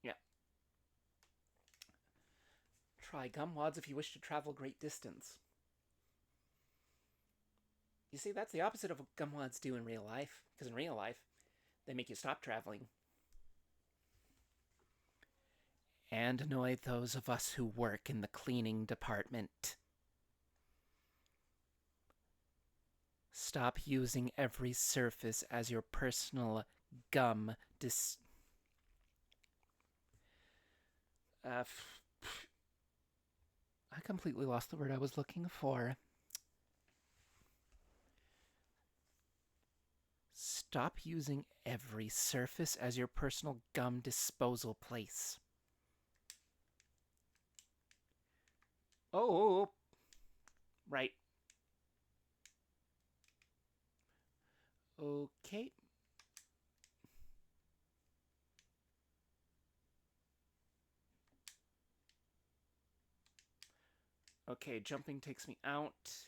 Yeah. Try gumwads if you wish to travel great distance. You see, that's the opposite of what gumwads do in real life. Because in real life, they make you stop traveling and annoy those of us who work in the cleaning department. Stop using every surface as your personal gum uh, I completely lost the word I was looking for. Stop using every surface as your personal gum disposal place. Oh, right. Okay. Okay, jumping takes me out.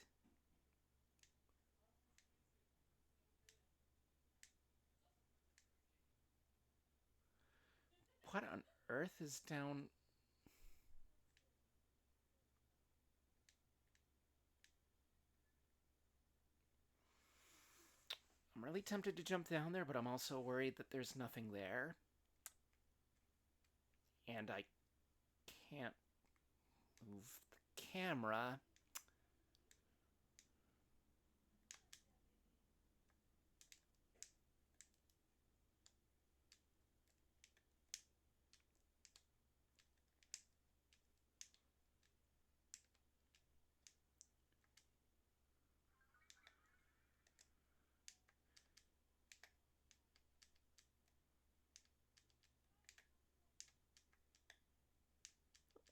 What on earth is down? I'm really tempted to jump down there, but I'm also worried that there's nothing there. And I can't move the camera.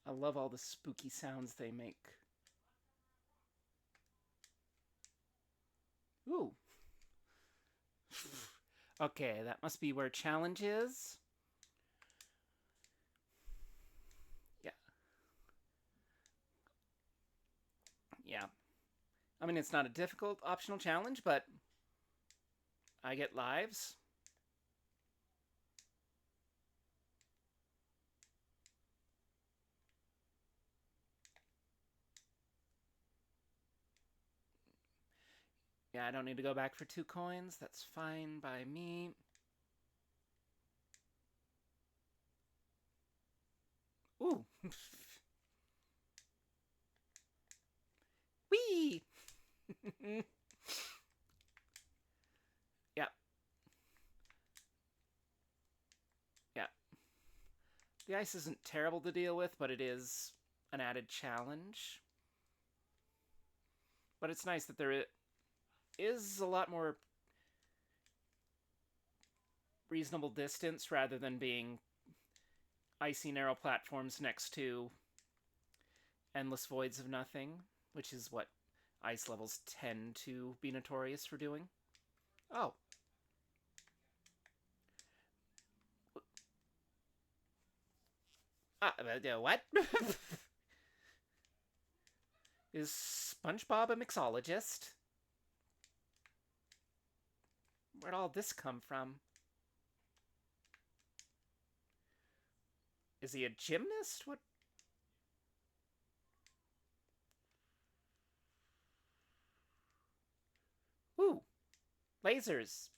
I love all the spooky sounds they make. Ooh. Okay, that must be where challenge is. Yeah. Yeah. I mean, it's not a difficult optional challenge, but I get lives. Yeah, I don't need to go back for 2 coins. That's fine by me. Ooh. Whee! Yeah, yeah. The ice isn't terrible to deal with, but it is an added challenge. But it's nice that there is a lot more reasonable distance rather than being icy narrow platforms next to endless voids of nothing, which is what ice levels tend to be notorious for doing. Oh. What? Is SpongeBob a mixologist? Where'd all this come from? Is he a gymnast? What? Ooh, lasers.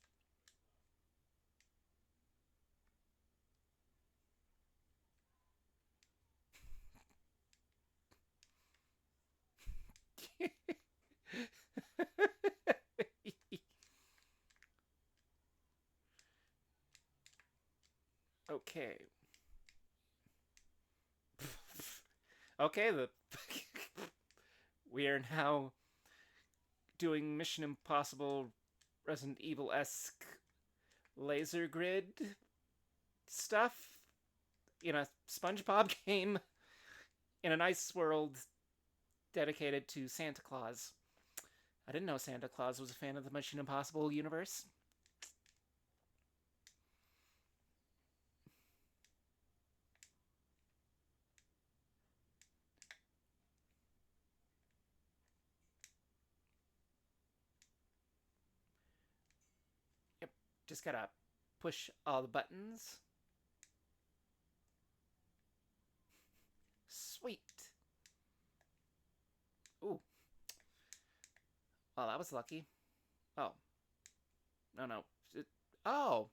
Okay. Okay, we are now doing Mission Impossible Resident Evil esque laser grid stuff in a SpongeBob game in an ice world dedicated to Santa Claus. I didn't know Santa Claus was a fan of the Mission Impossible universe. Just gotta push all the buttons. Sweet. Ooh. Well, that was lucky. Oh. No, no. Oh.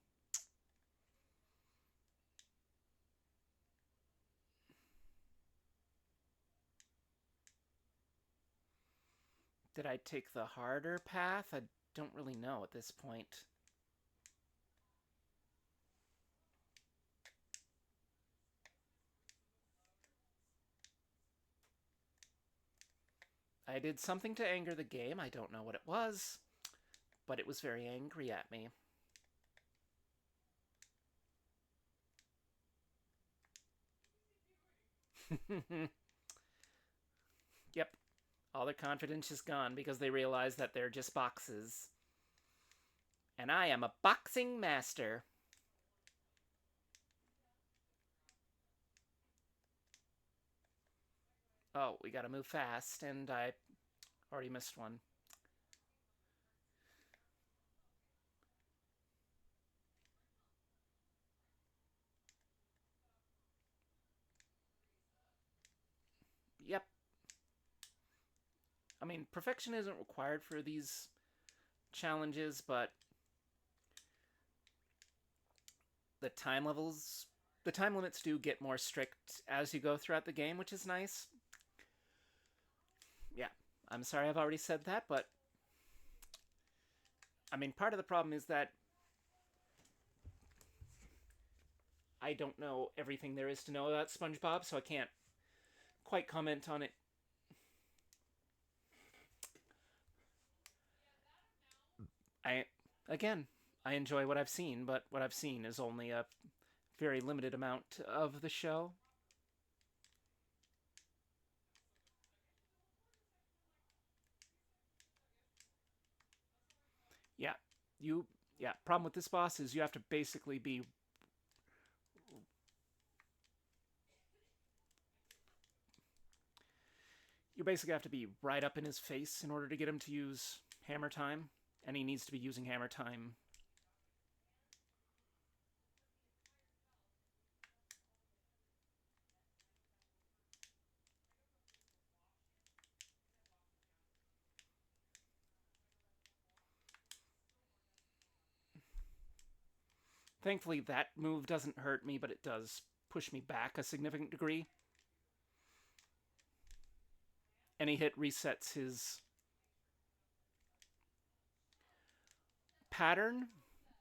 Did I take the harder path? I don't really know at this point. I did something to anger the game. I don't know what it was, but it was very angry at me. Yep. All their confidence is gone because they realize that they're just boxes. And I am a boxing master. Oh, we gotta move fast, and I already missed one. Yep. I mean, perfection isn't required for these challenges, but the time levels, the time limits do get more strict as you go throughout the game, which is nice. Yeah, I'm sorry I've already said that, but I mean, part of the problem is that I don't know everything there is to know about SpongeBob, so I can't quite comment on it. I again, I enjoy what I've seen, but what I've seen is only a very limited amount of the show. Yeah, you yeah, problem with this boss is you have to basically be you basically have to be right up in his face in order to get him to use hammer time, and he needs to be using hammer time. Thankfully, that move doesn't hurt me, but it does push me back a significant degree. Any hit resets his pattern,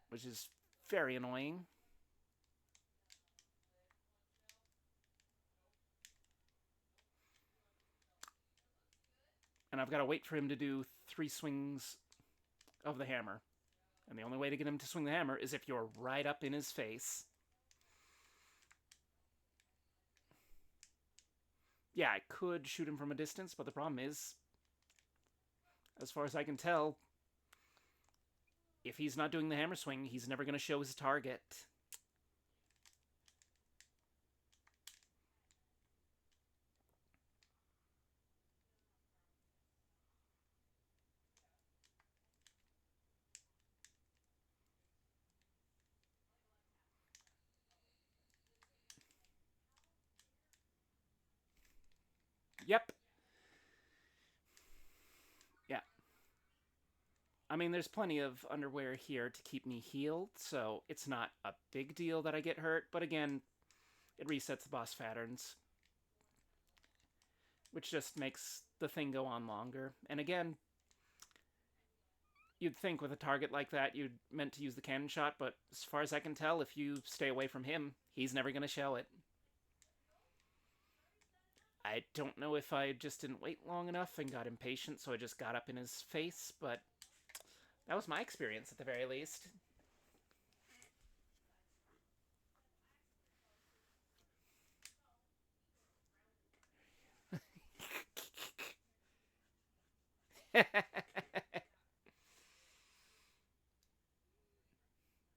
which is very annoying. And I've got to wait for him to do 3 swings of the hammer. And the only way to get him to swing the hammer is if you're right up in his face. Yeah, I could shoot him from a distance, but the problem is, as far as I can tell, if he's not doing the hammer swing, he's never going to show his target. Yep. Yeah. I mean, there's plenty of underwear here to keep me healed, so it's not a big deal that I get hurt. But again, it resets the boss patterns, which just makes the thing go on longer. And again, you'd think with a target like that you'd meant to use the cannon shot, but as far as I can tell, if you stay away from him, he's never going to show it. I don't know if I just didn't wait long enough and got impatient, so I just got up in his face, but that was my experience at the very least.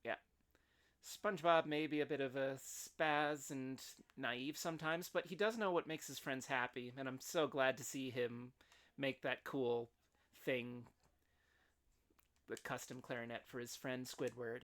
Yeah. SpongeBob may be a bit of a spaz and naive sometimes, but he does know what makes his friends happy, and I'm so glad to see him make that cool thing, the custom clarinet for his friend Squidward.